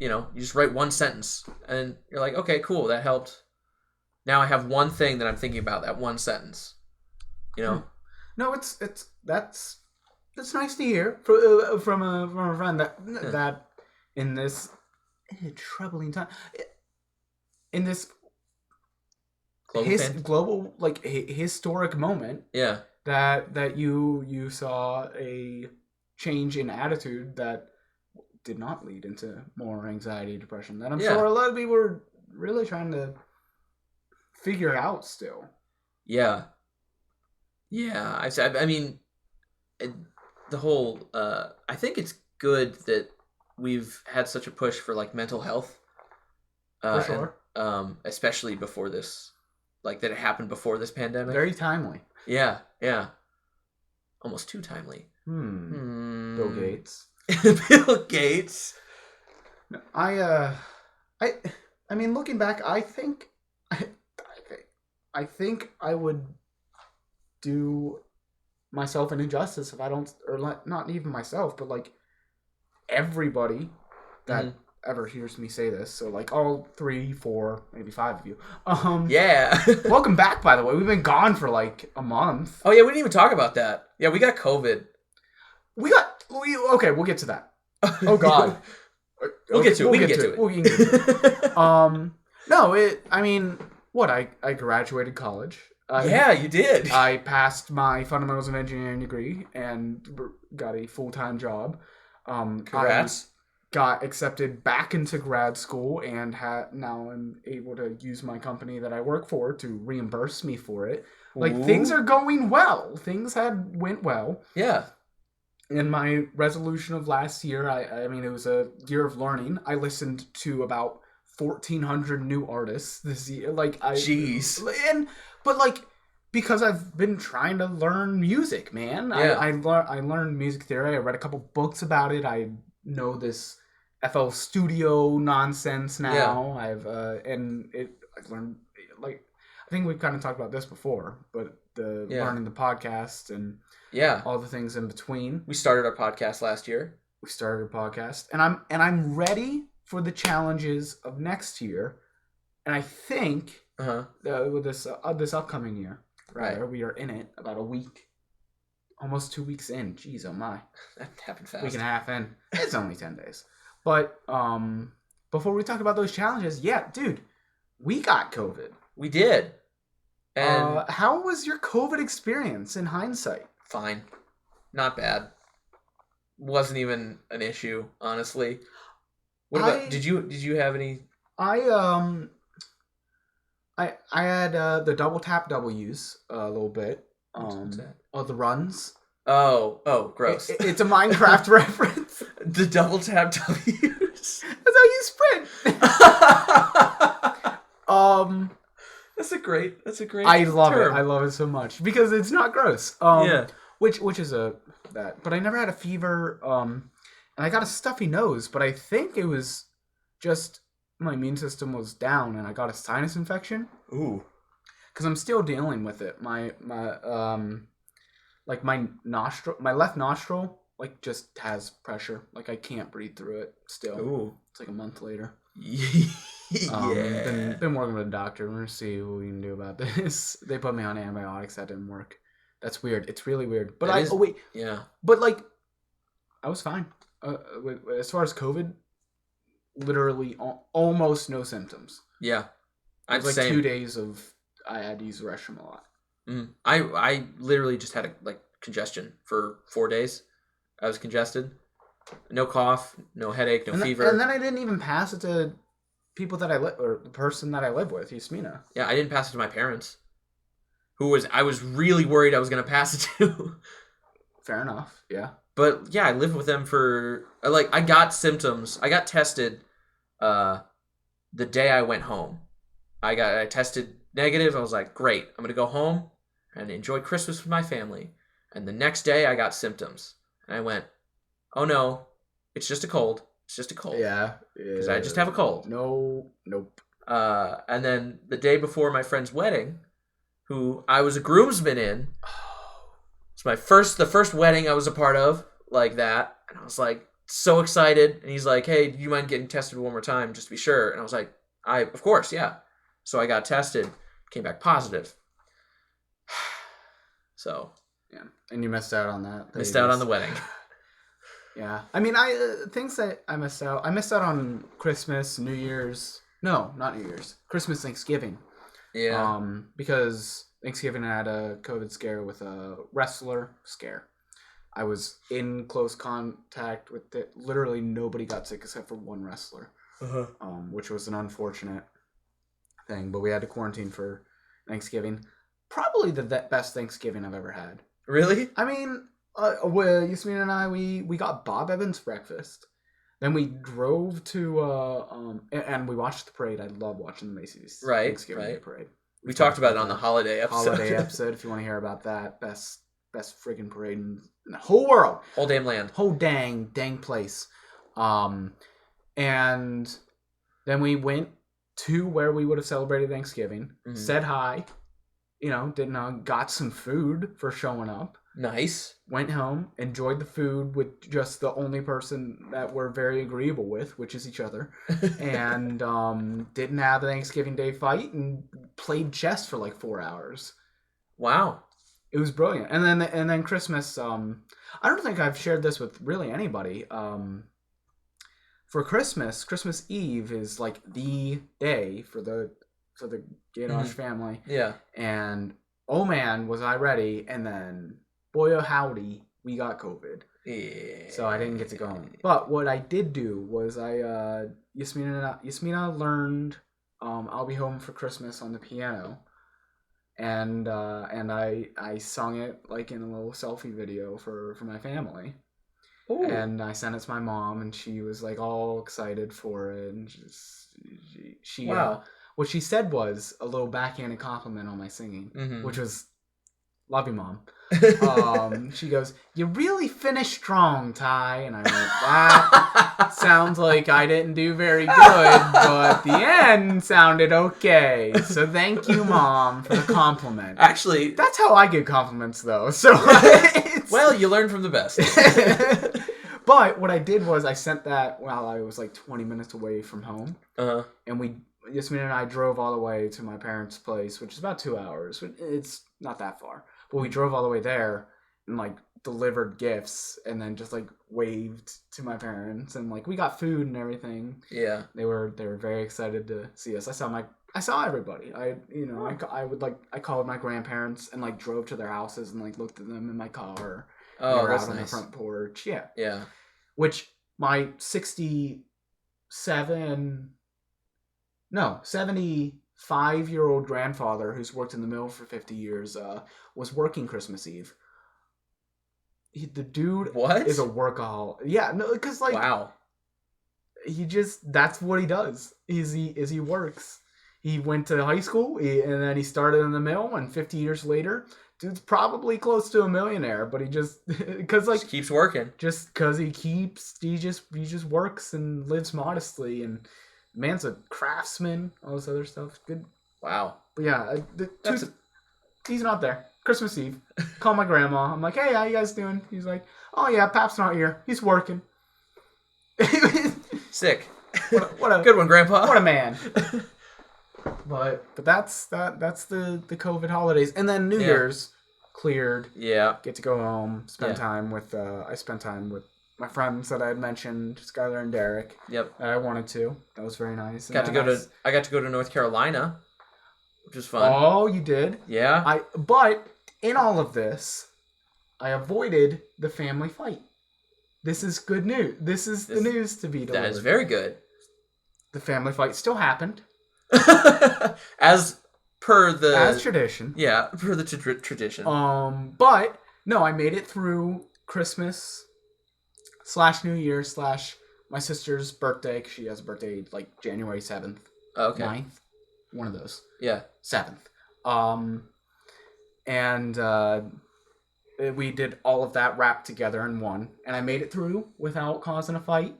you just write one sentence, and you're like, okay, cool, that helped. Now I have one thing that I'm thinking about, that one sentence. No, that's nice to hear from a friend that in this troubling time, in this global like historic moment, that you saw a change in attitude that did not lead into more anxiety, depression. That I'm sure a lot of people are really trying to figure out still. Yeah. I mean, the whole. I think it's good that we've had such a push for like mental health. For sure. And, especially before this, like that it happened before this pandemic. Very timely. Yeah. Almost too timely. Bill Gates. Bill Gates. I mean, looking back, I think I would do myself an injustice if I don't, or not even myself, but like everybody that ever hears me say this. So like all 3, 4, maybe 5 of you. Welcome back, by the way. We've been gone for like a month. Oh yeah, we didn't even talk about that. Yeah, we got COVID. Okay, we'll get to that. Oh God. We'll get to it. No, I mean, what? I graduated college. Yeah, you did. I passed my fundamentals of engineering degree and got a full-time job. Congrats. I got accepted back into grad school and now I'm able to use my company that I work for to reimburse me for it. Like, things are going well. Things went well. Yeah. In my resolution of last year, I mean, it was a year of learning. I listened to about 1,400 new artists this year. Jeez. But because I've been trying to learn music, man. Yeah. I learned music theory. I read a couple books about it. I know this FL Studio nonsense now. Yeah. I've learned, I think we've kind of talked about this before, but learning the podcast and all the things in between. We started our podcast last year. And I'm ready for the challenges of next year. And I think with this upcoming year, we are in it about a week, almost 2 weeks in. Jeez, oh my, that happened fast. Week and a half in. It's only 10 days. But before we talk about those challenges, dude, we got COVID. We did. And how was your COVID experience in hindsight? Fine. Not bad. Wasn't even an issue, honestly. What about did you have any? I had the double tap W's a little bit. What's that? The runs. Oh, gross. It's a Minecraft reference. The double tap W's. That's how you sprint. That's a great I love term. it. I love it so much because it's not gross. Which is that. But I never had a fever. And I got a stuffy nose, but I think it was just my immune system was down and I got a sinus infection. Ooh. Because I'm still dealing with it. My nostril, my left nostril, just has pressure. I can't breathe through it still. Ooh. It's a month later. Yeah. Been working with a doctor. We're gonna see what we can do about this. They put me on antibiotics. That didn't work. That's weird. It's really weird. But yeah. But I was fine. As far as COVID, literally almost no symptoms. Yeah. It was like 2 days of I had to use the restroom a lot. I literally just had congestion for 4 days. I was congested. No cough, no headache, no fever. And then I didn't even pass it to people that or the person that I live with, Yasmina. Yeah, I didn't pass it to my parents. I was really worried I was going to pass it to. Fair enough, yeah. But yeah, I lived with them for, I got symptoms. I got tested the day I went home. I tested negative. I was like, great, I'm going to go home and enjoy Christmas with my family. And the next day I got symptoms. And I went, oh no, it's just a cold. It's just a cold. Yeah. Because I just have a cold. Nope. And then the day before my friend's wedding, who I was a groomsman in, it's the first wedding I was a part of like that. And I was like so excited. And he's like, hey, do you mind getting tested one more time just to be sure? And I was like, of course, yeah. So I got tested, came back positive. So. Yeah. And you missed out on that. Missed out on the wedding. Yeah. I mean, things that I missed out. I missed out on Christmas, New Year's. No, not New Year's. Christmas, Thanksgiving. Yeah. Because Thanksgiving I had a COVID scare with a wrestler scare. I was in close contact with it. Literally nobody got sick except for one wrestler, which was an unfortunate thing. But we had to quarantine for Thanksgiving. Probably the best Thanksgiving I've ever had. Really? I mean, Yasmin and I, we got Bob Evans breakfast. Then we drove to, and we watched the parade. I love watching the Macy's Thanksgiving Day parade. We talked about it on the holiday episode. If you want to hear about that. Best friggin' parade in the whole world. Whole damn land. Whole dang place. And then we went to where we would have celebrated Thanksgiving. Mm-hmm. Said hi. Got some food for showing up. Nice. Went home, enjoyed the food with just the only person that we're very agreeable with, which is each other. And didn't have a Thanksgiving Day fight and played chess for like 4 hours. Wow. It was brilliant. And then Christmas, I don't think I've shared this with really anybody. For Christmas Eve is like the day for the Gaynosh family. Yeah. And oh man, was I ready. And then boy oh howdy, we got COVID. Yeah. So I didn't get to go home. But what I did do was Yasmina learned I'll Be Home for Christmas on the piano. And I sung it like in a little selfie video for my family. Ooh. And I sent it to my mom, and she was like all excited for it. And she wow. What she said was a little backhanded compliment on my singing, which was, love you, Mom. She goes, you really finished strong, Ty. And I went, that sounds like I didn't do very good, but the end sounded okay. So thank you, Mom, for the compliment. Actually, that's how I give compliments, though. So well, you learn from the best. But what I did was I sent that while I was like 20 minutes away from home. And Yasmin and I drove all the way to my parents' place, which is about 2 hours. It's not that far. But we drove all the way there and like delivered gifts and then just like waved to my parents and like we got food and everything. Yeah. They were very excited to see us. I saw everybody. I called my grandparents and like drove to their houses and like looked at them in my car. Oh, they were that's out on nice. the front porch. Yeah. Yeah. Which my 75-year-old grandfather who's worked in the mill for 50 years was working Christmas Eve. The dude is a workaholic. Yeah, no, because like wow, that's what he does. He works. He went to high school and then he started in the mill, and 50 years later, dude's probably close to a millionaire. But he just just keeps working. Just because he just works and lives modestly and. Man's a craftsman, all this other stuff. Good. Wow. But yeah, he's not there. Christmas Eve. Call my grandma. I'm like, hey, how you guys doing? He's like, oh yeah, Pap's not here. He's working. Sick. What a good one, Grandpa. What a man. But that's the COVID holidays, and then New Year's cleared. Yeah. Get to go home. Spend time with. I spent time with my friends that I had mentioned, Skylar and Derek. Yep. That I wanted to. That was very nice. I got to go to North Carolina. which was fun. Oh, you did? Yeah. But in all of this, I avoided the family fight. This is good news. This is the news to be delivered. That is very good. The family fight still happened. As tradition. Yeah, per the tradition. But no, I made it through Christmas / New Year / my sister's birthday, because she has a birthday like January 7th. Okay. 9th. One of those. Yeah. 7th. And we did all of that wrapped together in one, and I made it through without causing a fight.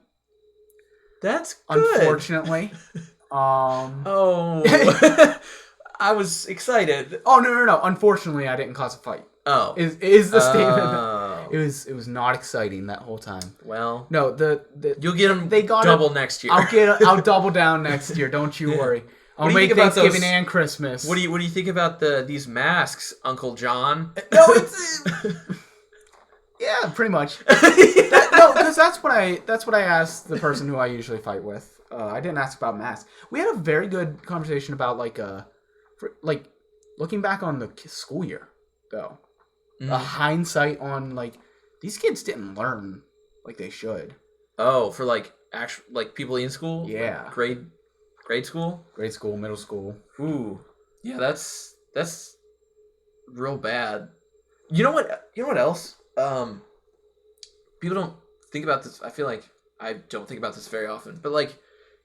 That's good. Unfortunately. Oh. I was excited. Oh, no. Unfortunately, I didn't cause a fight. Oh. Is the statement. It was not exciting that whole time. Well. No, you'll get them double next year. I'll double down next year. Don't you worry. I'll make Thanksgiving and Christmas. What do you think about these masks, Uncle John? No, it's yeah, pretty much. Because that's what I asked the person who I usually fight with. I didn't ask about masks. We had a very good conversation about looking back on the school year, though. A hindsight on these kids didn't learn like they should. Oh, for people in school? Yeah. Grade school? Grade school, middle school. Ooh. Yeah, that's real bad. You know what else? People don't think about this. I feel like I don't think about this very often. But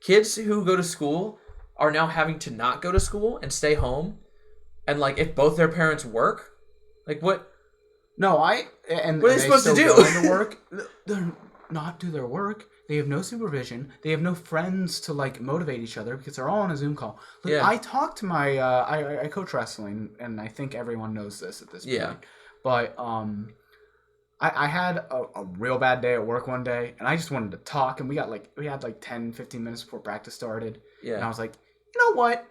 kids who go to school are now having to not go to school and stay home. And if both their parents work, what? No, what are they supposed to do? Going to work? They're not do their work. They have no supervision. They have no friends to motivate each other because they're all on a Zoom call. Yeah. I talked to my I coach wrestling, and I think everyone knows this at this point. Yeah. But I had a real bad day at work one day, and I just wanted to talk, and we had 10, 15 minutes before practice started. Yeah. And I was like, you know what?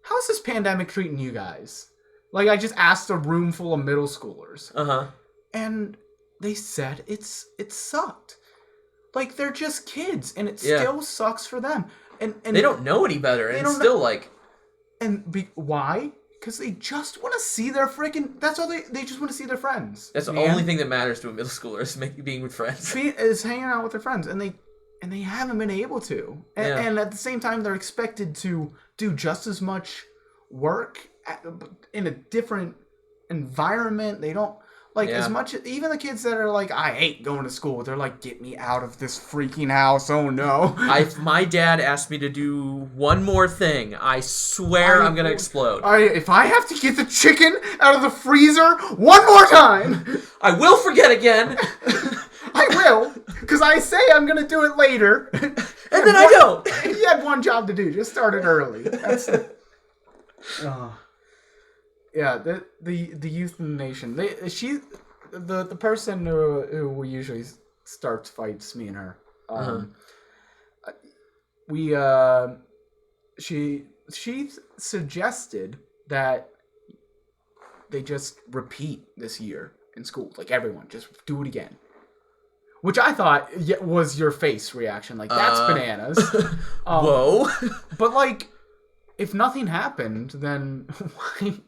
How's this pandemic treating you guys? I just asked a room full of middle schoolers. Uh-huh. And they said it sucked. They're just kids, and it still sucks for them. And they don't know any better, and it's still why? Because they just want to see their freaking. That's all they just want to see their friends. That's the only thing that matters to a middle schooler is being with friends. Is hanging out with their friends, and they haven't been able to. And at the same time, they're expected to do just as much work in a different environment. They don't. As much, even the kids that are I hate going to school, they're get me out of this freaking house, oh no. My dad asked me to do one more thing. I swear I'm going to explode. If I have to get the chicken out of the freezer one more time. I will forget again. I will, because I say I'm going to do it later. And then I don't. You had one job to do, just start it early. That's Yeah, the youth in the nation. The person who usually starts fights, me and her. She suggested that they just repeat this year in school, everyone just do it again. Which I thought was your face reaction, that's bananas. Whoa! But if nothing happened, then why?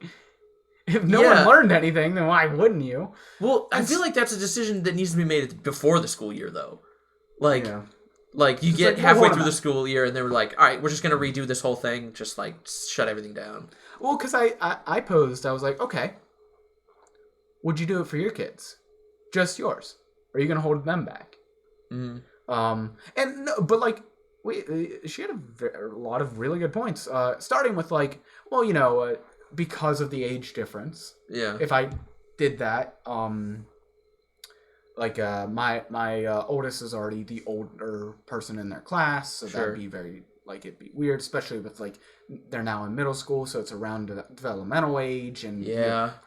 If no one learned anything, then why wouldn't you? Well, I feel like that's a decision that needs to be made before the school year, though. You get halfway through the school year, and they were all right, we're just going to redo this whole thing, just, shut everything down. Well, because I posed, I was okay, would you do it for your kids? Just yours? Or are you going to hold them back? Mm-hmm. And no, but, she had a lot of really good points, starting with, because of the age difference. Yeah. If I did that, my oldest is already the older person in their class, so that'd be very it'd be weird, especially with they're now in middle school, so it's around the developmental age, and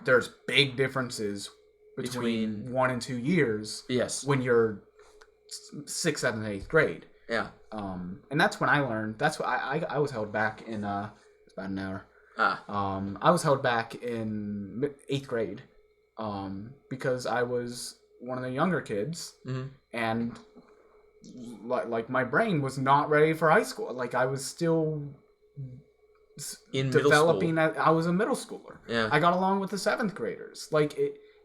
there's big differences between 1 and 2 years. Yes. When you're 6th, 7th, 8th grade. Yeah. And that's when I learned. That's what I was held back in about an hour. I was held back in 8th grade because I was one of the younger kids, and my brain was not ready for high school. I was still in developing. middle school. I was a middle schooler. Yeah. I got along with the 7th graders.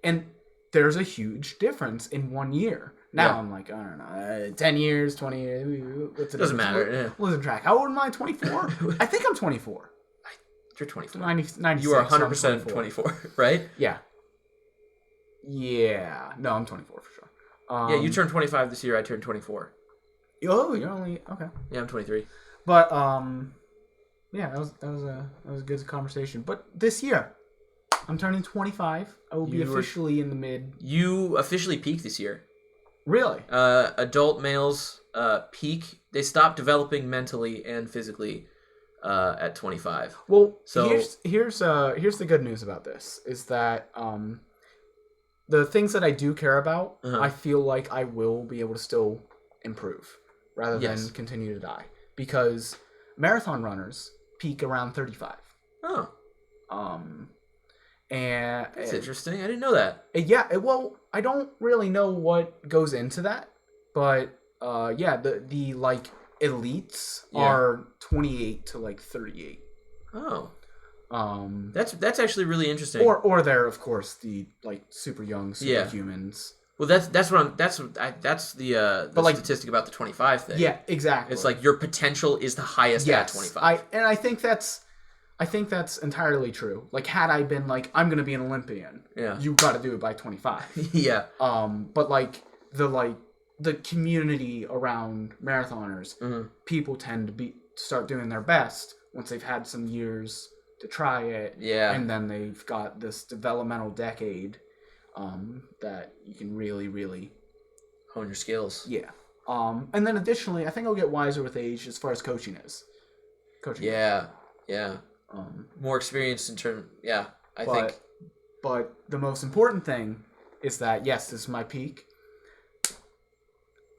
And there's a huge difference in 1 year. Now I'm like, I don't know, 10 years, 20 years. What's it Doesn't matter. Losing track. How old am I? 24? I think I'm 24. You're 24. 96, you are 100% so 24, right? Yeah. Yeah. No, I'm 24 for sure. Yeah, you turned 25 this year. I turned 24. Oh, you're only okay. Yeah, I'm 23. But yeah, that was a good conversation. But this year, I'm turning 25. I will be officially in the mid. You officially peaked this year. Really? Adult males peak. They stop developing mentally and physically at 25. Well, so here's the good news about this is that the things that I do care about, I feel like I will be able to still improve rather than continue to die, because marathon runners peak around 35. Oh. And that's interesting. I didn't know that. Yeah. Well, I don't really know what goes into that, but yeah, the like elites are 28 to like 38. Oh. That's actually really interesting. Or they're of course the like super young superhumans. Well, that's the like, statistic about the 25 thing. Yeah, exactly. It's like your potential is the highest at 25. I think that's entirely true. Like, had I been like, I'm gonna be an Olympian, you got to do it by 25. Yeah. But like the community around marathoners, people tend to start doing their best once they've had some years to try it. Yeah. And then they've got this developmental decade that you can really, really hone your skills. Yeah. And then additionally, I think I'll get wiser with age as far as coaching is. Yeah. Yeah. More experience in terms. Yeah. I think. But the most important thing is that yes, this is my peak.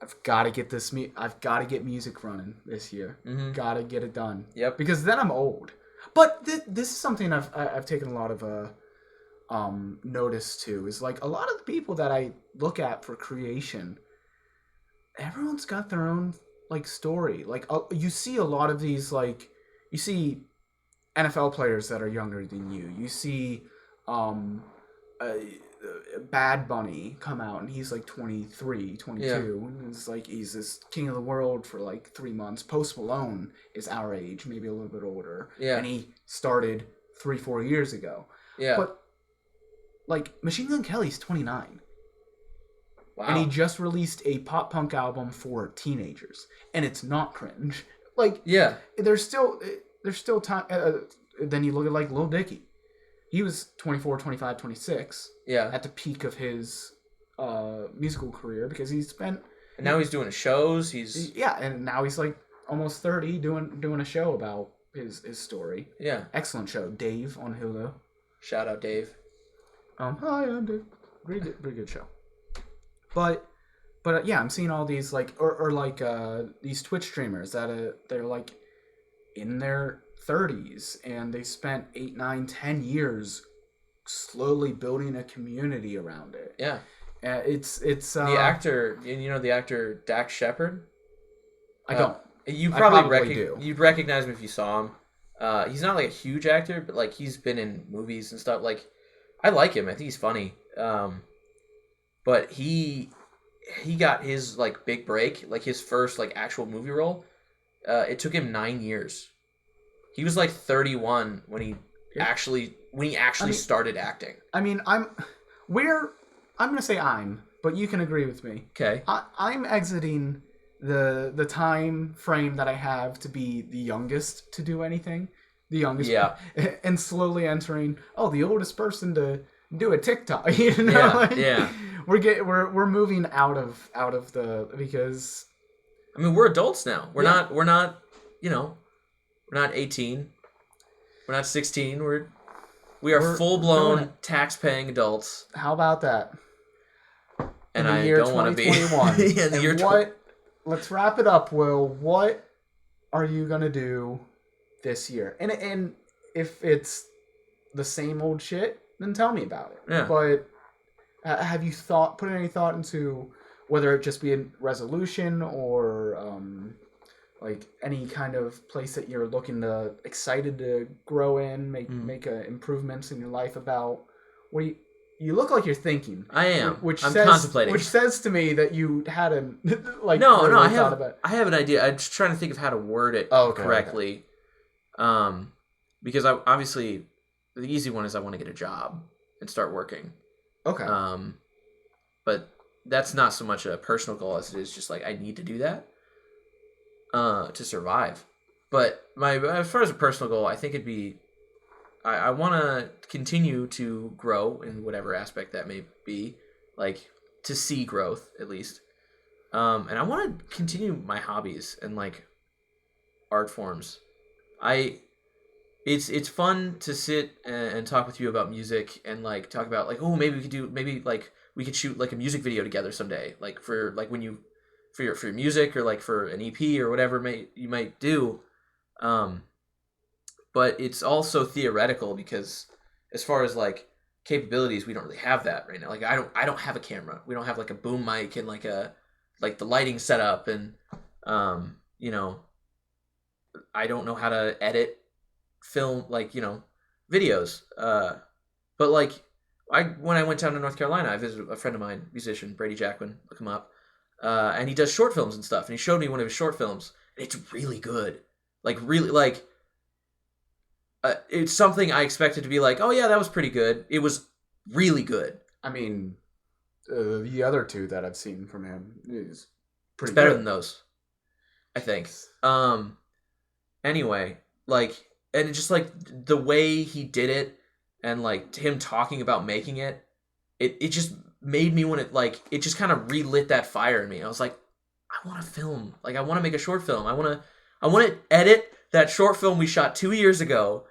I've got to get I've got to get music running this year. Got to get it done. Yep. Because then I'm old. But this is something I've taken a lot of notice to, is like a lot of the people that I look at for creation, everyone's got their own like story. Like you see a lot of these, like you see NFL players that are younger than you. You see Bad Bunny come out and he's like 23, 22. Yeah. And it's like he's this king of the world for like 3 months. Post Malone is our age, maybe a little bit older. Yeah. And he started 3-4 years ago. Yeah. But like Machine Gun Kelly's 29. Wow. And he just released a pop punk album for teenagers, and it's not cringe. Like, yeah, there's still time. Then you look at like Lil Dicky. He was 24, 25, 26. Yeah. At the peak of his musical career, because he spent. And now he's doing shows. And now he's like almost 30, doing a show about his story. Yeah. Excellent show, Dave on Hulu. Shout out Dave. Hi, I'm Dave. Pretty good show. But yeah, I'm seeing all these like or like these Twitch streamers that they're like in their 30s and they spent 8, 9, 10 years slowly building a community around it. Yeah. It's the actor, you know the actor Dax Shepard? I don't. You probably you'd recognize him if you saw him. He's not like a huge actor, but like he's been in movies and stuff. Like I like him. I think he's funny. But he got his like big break, like his first like actual movie role. It took him 9 years. He was like 31 when he actually started acting. I mean, I'm gonna say but you can agree with me. Okay. I'm exiting the time frame that I have to be the youngest to do anything. The youngest, and slowly entering the oldest person to do a TikTok. You know, we're moving out of the, because I mean we're adults now. We're not you know, we're not 18. We're not 16. We are full blown tax paying adults. How about that? And I don't want to be. In the year let's wrap it up, Will. What are you gonna do this year? And if it's the same old shit, then tell me about it. Yeah. But have you put any thought into whether it just be a resolution or Like any kind of place that you're excited to grow in, make improvements in your life about. What do you look like you're thinking. I am. I'm says, contemplating. Which says to me that you hadn't like. No, really I have an idea. I'm just trying to think of how to word it correctly. Okay. Because obviously the easy one is I want to get a job and start working. Okay. But that's not so much a personal goal as it is just like I need to do that to survive. But as far as a personal goal, I think it'd be I want to continue to grow in whatever aspect that may be, like to see growth at least. And I want to continue my hobbies and like art forms. It's fun to sit and talk with you about music and like talk about like, oh, maybe we could shoot like a music video together someday, like for like when you for your music or like for an EP or whatever you might do. But it's also theoretical because as far as like capabilities, we don't really have that right now. Like I don't have a camera. We don't have like a boom mic and like the lighting setup and you know, I don't know how to edit film like, you know, videos. But like when I went down to North Carolina, I visited a friend of mine, musician Brady Jacquin, look him up. And he does short films and stuff, and he showed me one of his short films, and it's really good. Like really like it's something I expected to be like, oh yeah, that was pretty good. It was really good. I mean, the other two that I've seen from him is pretty better good. Than those, I think. Anyway, like, and just like the way he did it, and like him talking about making it, it just made me want to like. It just kind of relit that fire in me. I was like, I want to film. Like, I want to make a short film. I want to edit that short film we shot 2 years ago.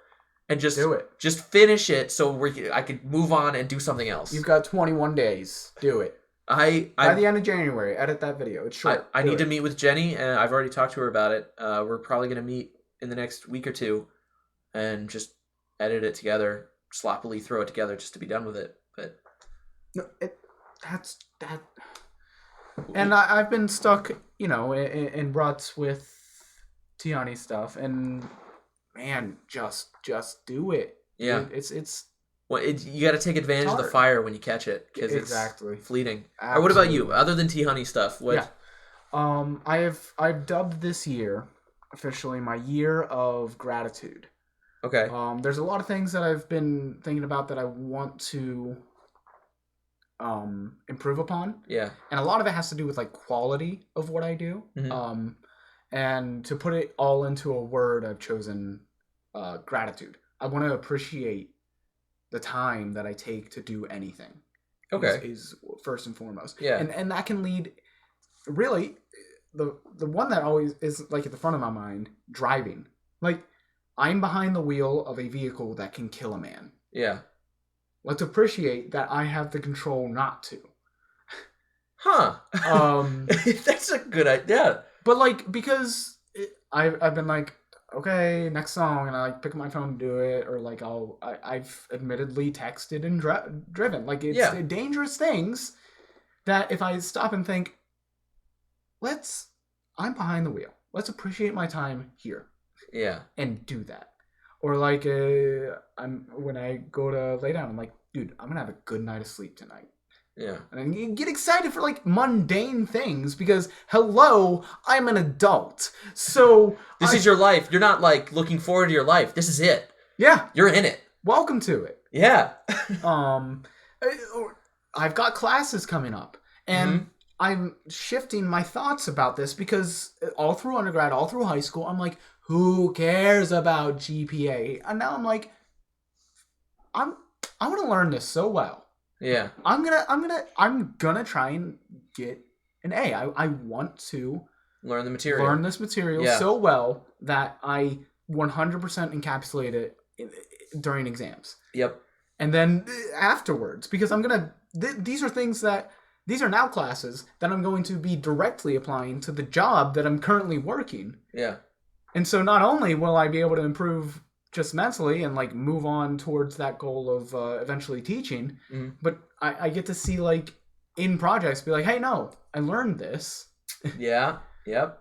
And just do it. Just finish it so I could move on and do something else. You've got 21 days. Do it. By the end of January, edit that video. It's short. I need to meet with Jenny, and I've already talked to her about it. We're probably going to meet in the next week or two and just edit it together, sloppily throw it together just to be done with it. But no, that's that. And I've been stuck, you know, in ruts with Tiani stuff, and man, just do it. Yeah, it's. Well, you got to take advantage of the fire when you catch it because it's fleeting. Absolutely. Or what about you? Other than T-Honey stuff, what? Yeah. I've dubbed this year officially my year of gratitude. Okay. There's a lot of things that I've been thinking about that I want to improve upon. Yeah. And a lot of it has to do with like quality of what I do. Mm-hmm. And to put it all into a word, I've chosen gratitude. I want to appreciate the time that I take to do anything. Okay. Is first and foremost. Yeah. And that can lead, really, the one that always is like at the front of my mind, driving. Like, I'm behind the wheel of a vehicle that can kill a man. Yeah. Let's appreciate that I have the control not to. Huh. That's a good idea. But like, because I've been like, okay, next song, and I like pick up my phone to do it, or like I've admittedly texted and driven. Like it's dangerous things that if I stop and think, I'm behind the wheel. Let's appreciate my time here. Yeah. And do that. Or like when I go to lay down, I'm like, dude, I'm gonna have a good night of sleep tonight. Yeah. And you get excited for like mundane things because hello, I'm an adult. So this is your life. You're not like looking forward to your life. This is it. Yeah. You're in it. Welcome to it. Yeah. I've got classes coming up and I'm shifting my thoughts about this because all through undergrad, all through high school, I'm like, who cares about GPA? And now I'm like, I want to learn this so well. Yeah. I'm gonna try and get an A. I want to learn this material so well that I 100% encapsulate it during exams. Yep. And then afterwards, because I'm gonna these are now classes that I'm going to be directly applying to the job that I'm currently working. Yeah. And so not only will I be able to improve just mentally and like move on towards that goal of eventually teaching, but I get to see like in projects be like, hey, no, I learned this. Yeah. Yep.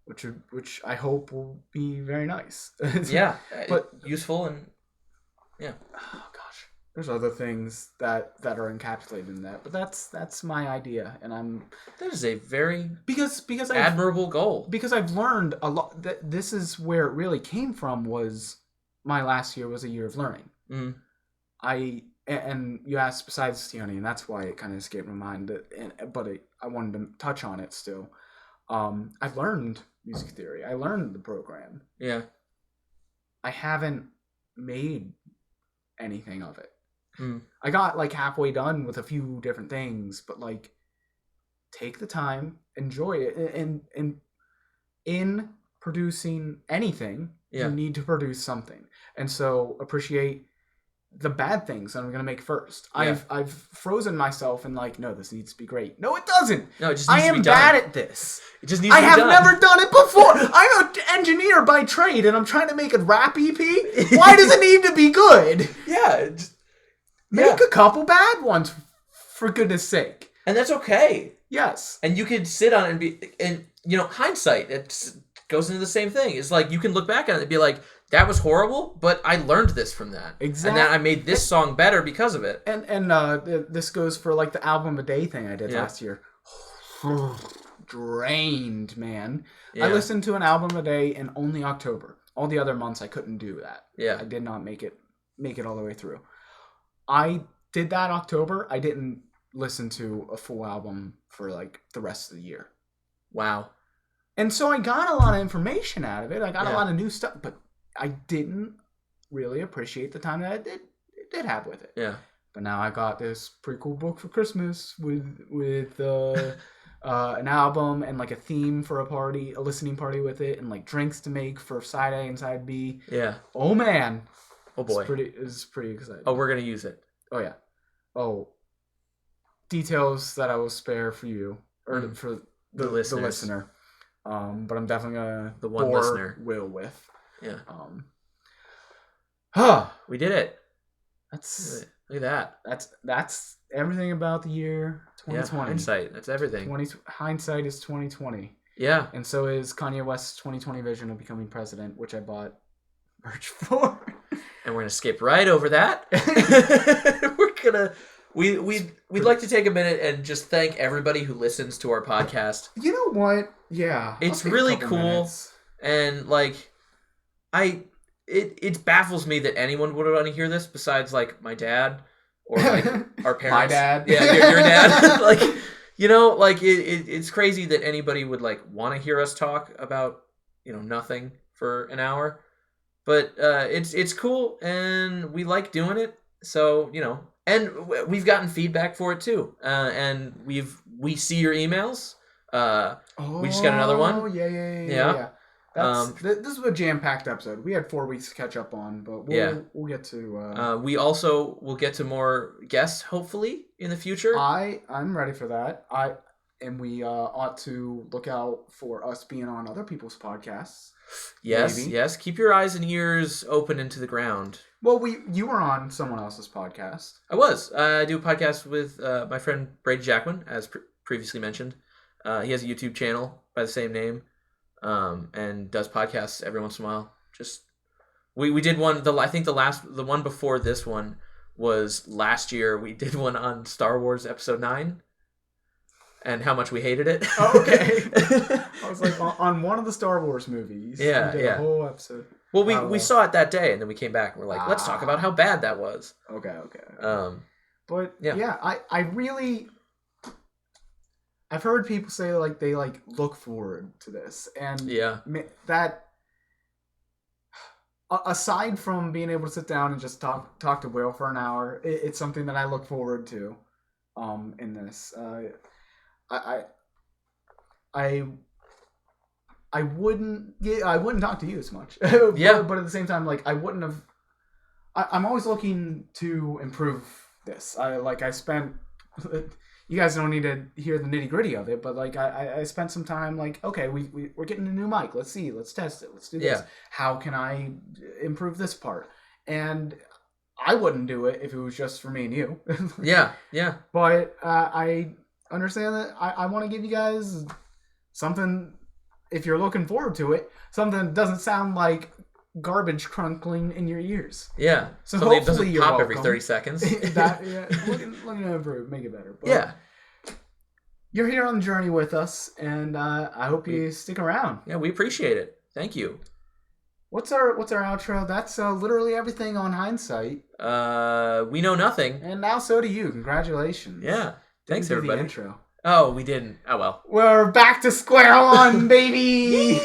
which I hope will be very nice. Yeah, but useful and yeah. Oh gosh, there's other things that are encapsulated in that, but that's my idea, and that is a very because admirable goal. Because I've learned a lot. That this is where it really came from. Was my last year was a year of learning. And you asked besides Tiani, and that's why it kind of escaped my mind. But I wanted to touch on it still. I've learned music theory. I learned the program. Yeah. I haven't made anything of it. I got like halfway done with a few different things, but like take the time, enjoy it, and in producing anything, you need to produce something, and so appreciate the bad things that I'm gonna make first. Yeah. I've frozen myself and like, no, this needs to be great. No, it doesn't. No, it just needs to be done. I am bad at this. It just needs to be done. I have never done it before. I'm an engineer by trade, and I'm trying to make a rap EP. Why does it need to be good? Yeah. Make a couple bad ones, for goodness sake. And that's okay. Yes. And you could sit on it and hindsight, it goes into the same thing. It's like, you can look back on it and be like, that was horrible, but I learned this from that. Exactly. And that I made this song better because of it. And this goes for like the album a day thing I did last year. Drained, man. Yeah. I listened to an album a day in only October. All the other months I couldn't do that. Yeah. I did not make it all the way through. I did that October. I didn't listen to a full album for like the rest of the year. Wow. And so I got a lot of information out of it. I got a lot of new stuff, but I didn't really appreciate the time that I did have with it. Yeah. But now I got this pretty cool book for Christmas with an album and like a theme for a listening party with it, and like drinks to make for side A and side B. Yeah. Oh man. Oh boy. It's pretty exciting. Oh, we're gonna use it. Oh yeah. Oh. Details that I will spare for you or for the listener. But I'm definitely gonna the one listener Will with. Yeah. We did it. Look at that. That's everything about the year 2020. Yeah, hindsight. That's everything. Hindsight is 2020. Yeah. And so is Kanye West's 2020 vision of becoming president, which I bought merch for. And we're gonna skip right over that. We'd like to take a minute and just thank everybody who listens to our podcast. You know what? Yeah. It's really cool. Minutes. And like it baffles me that anyone would want to hear this besides like my dad or like our parents. My dad. Yeah, your dad. Like, like it's crazy that anybody would like want to hear us talk about, nothing for an hour. But it's cool and we like doing it. So, and we've gotten feedback for it too. And we see your emails. We just got another one. Oh, yeah. This is a jam-packed episode. We had 4 weeks to catch up on, but we'll get to... we also will get to more guests, hopefully, in the future. I'm ready for that. And we ought to look out for us being on other people's podcasts. Yes. Keep your eyes and ears open into the ground. Well, you were on someone else's podcast. I was. I do a podcast with my friend Brady Jackman, as previously mentioned. He has a YouTube channel by the same name, and does podcasts every once in a while. Just we did one. I think the one before this one was last year. We did one on Star Wars Episode 9. And how much we hated it. Oh, okay. I was like, on one of the Star Wars movies. Yeah, we did a whole episode. Well, we saw it that day, and then we came back and we're like, let's talk about how bad that was. Okay. But I really, I've heard people say like they like look forward to this, and that aside from being able to sit down and just talk to Will for an hour, it's something that I look forward to. In this. I wouldn't talk to you as much. But at the same time, like I wouldn't have. I'm always looking to improve this. I spent. You guys don't need to hear the nitty gritty of it, but like I spent some time like, okay, we're getting a new mic. Let's see. Let's test it. Let's do this. How can I improve this part? And I wouldn't do it if it was just for me and you. Yeah. But I understand that I want to give you guys something if you're looking forward to it, something that doesn't sound like garbage crunkling in your ears. Yeah. So something that hopefully doesn't you're pop welcome. every 30 seconds. Looking to improve, make it better. But yeah. You're here on the journey with us, and I hope you stick around. Yeah, we appreciate it. Thank you. What's our outro? That's literally everything on Hindsight. We know nothing. And now so do you. Congratulations. Yeah. Thanks, everybody. The intro. Oh, we didn't. Oh, well. We're back to square one, baby!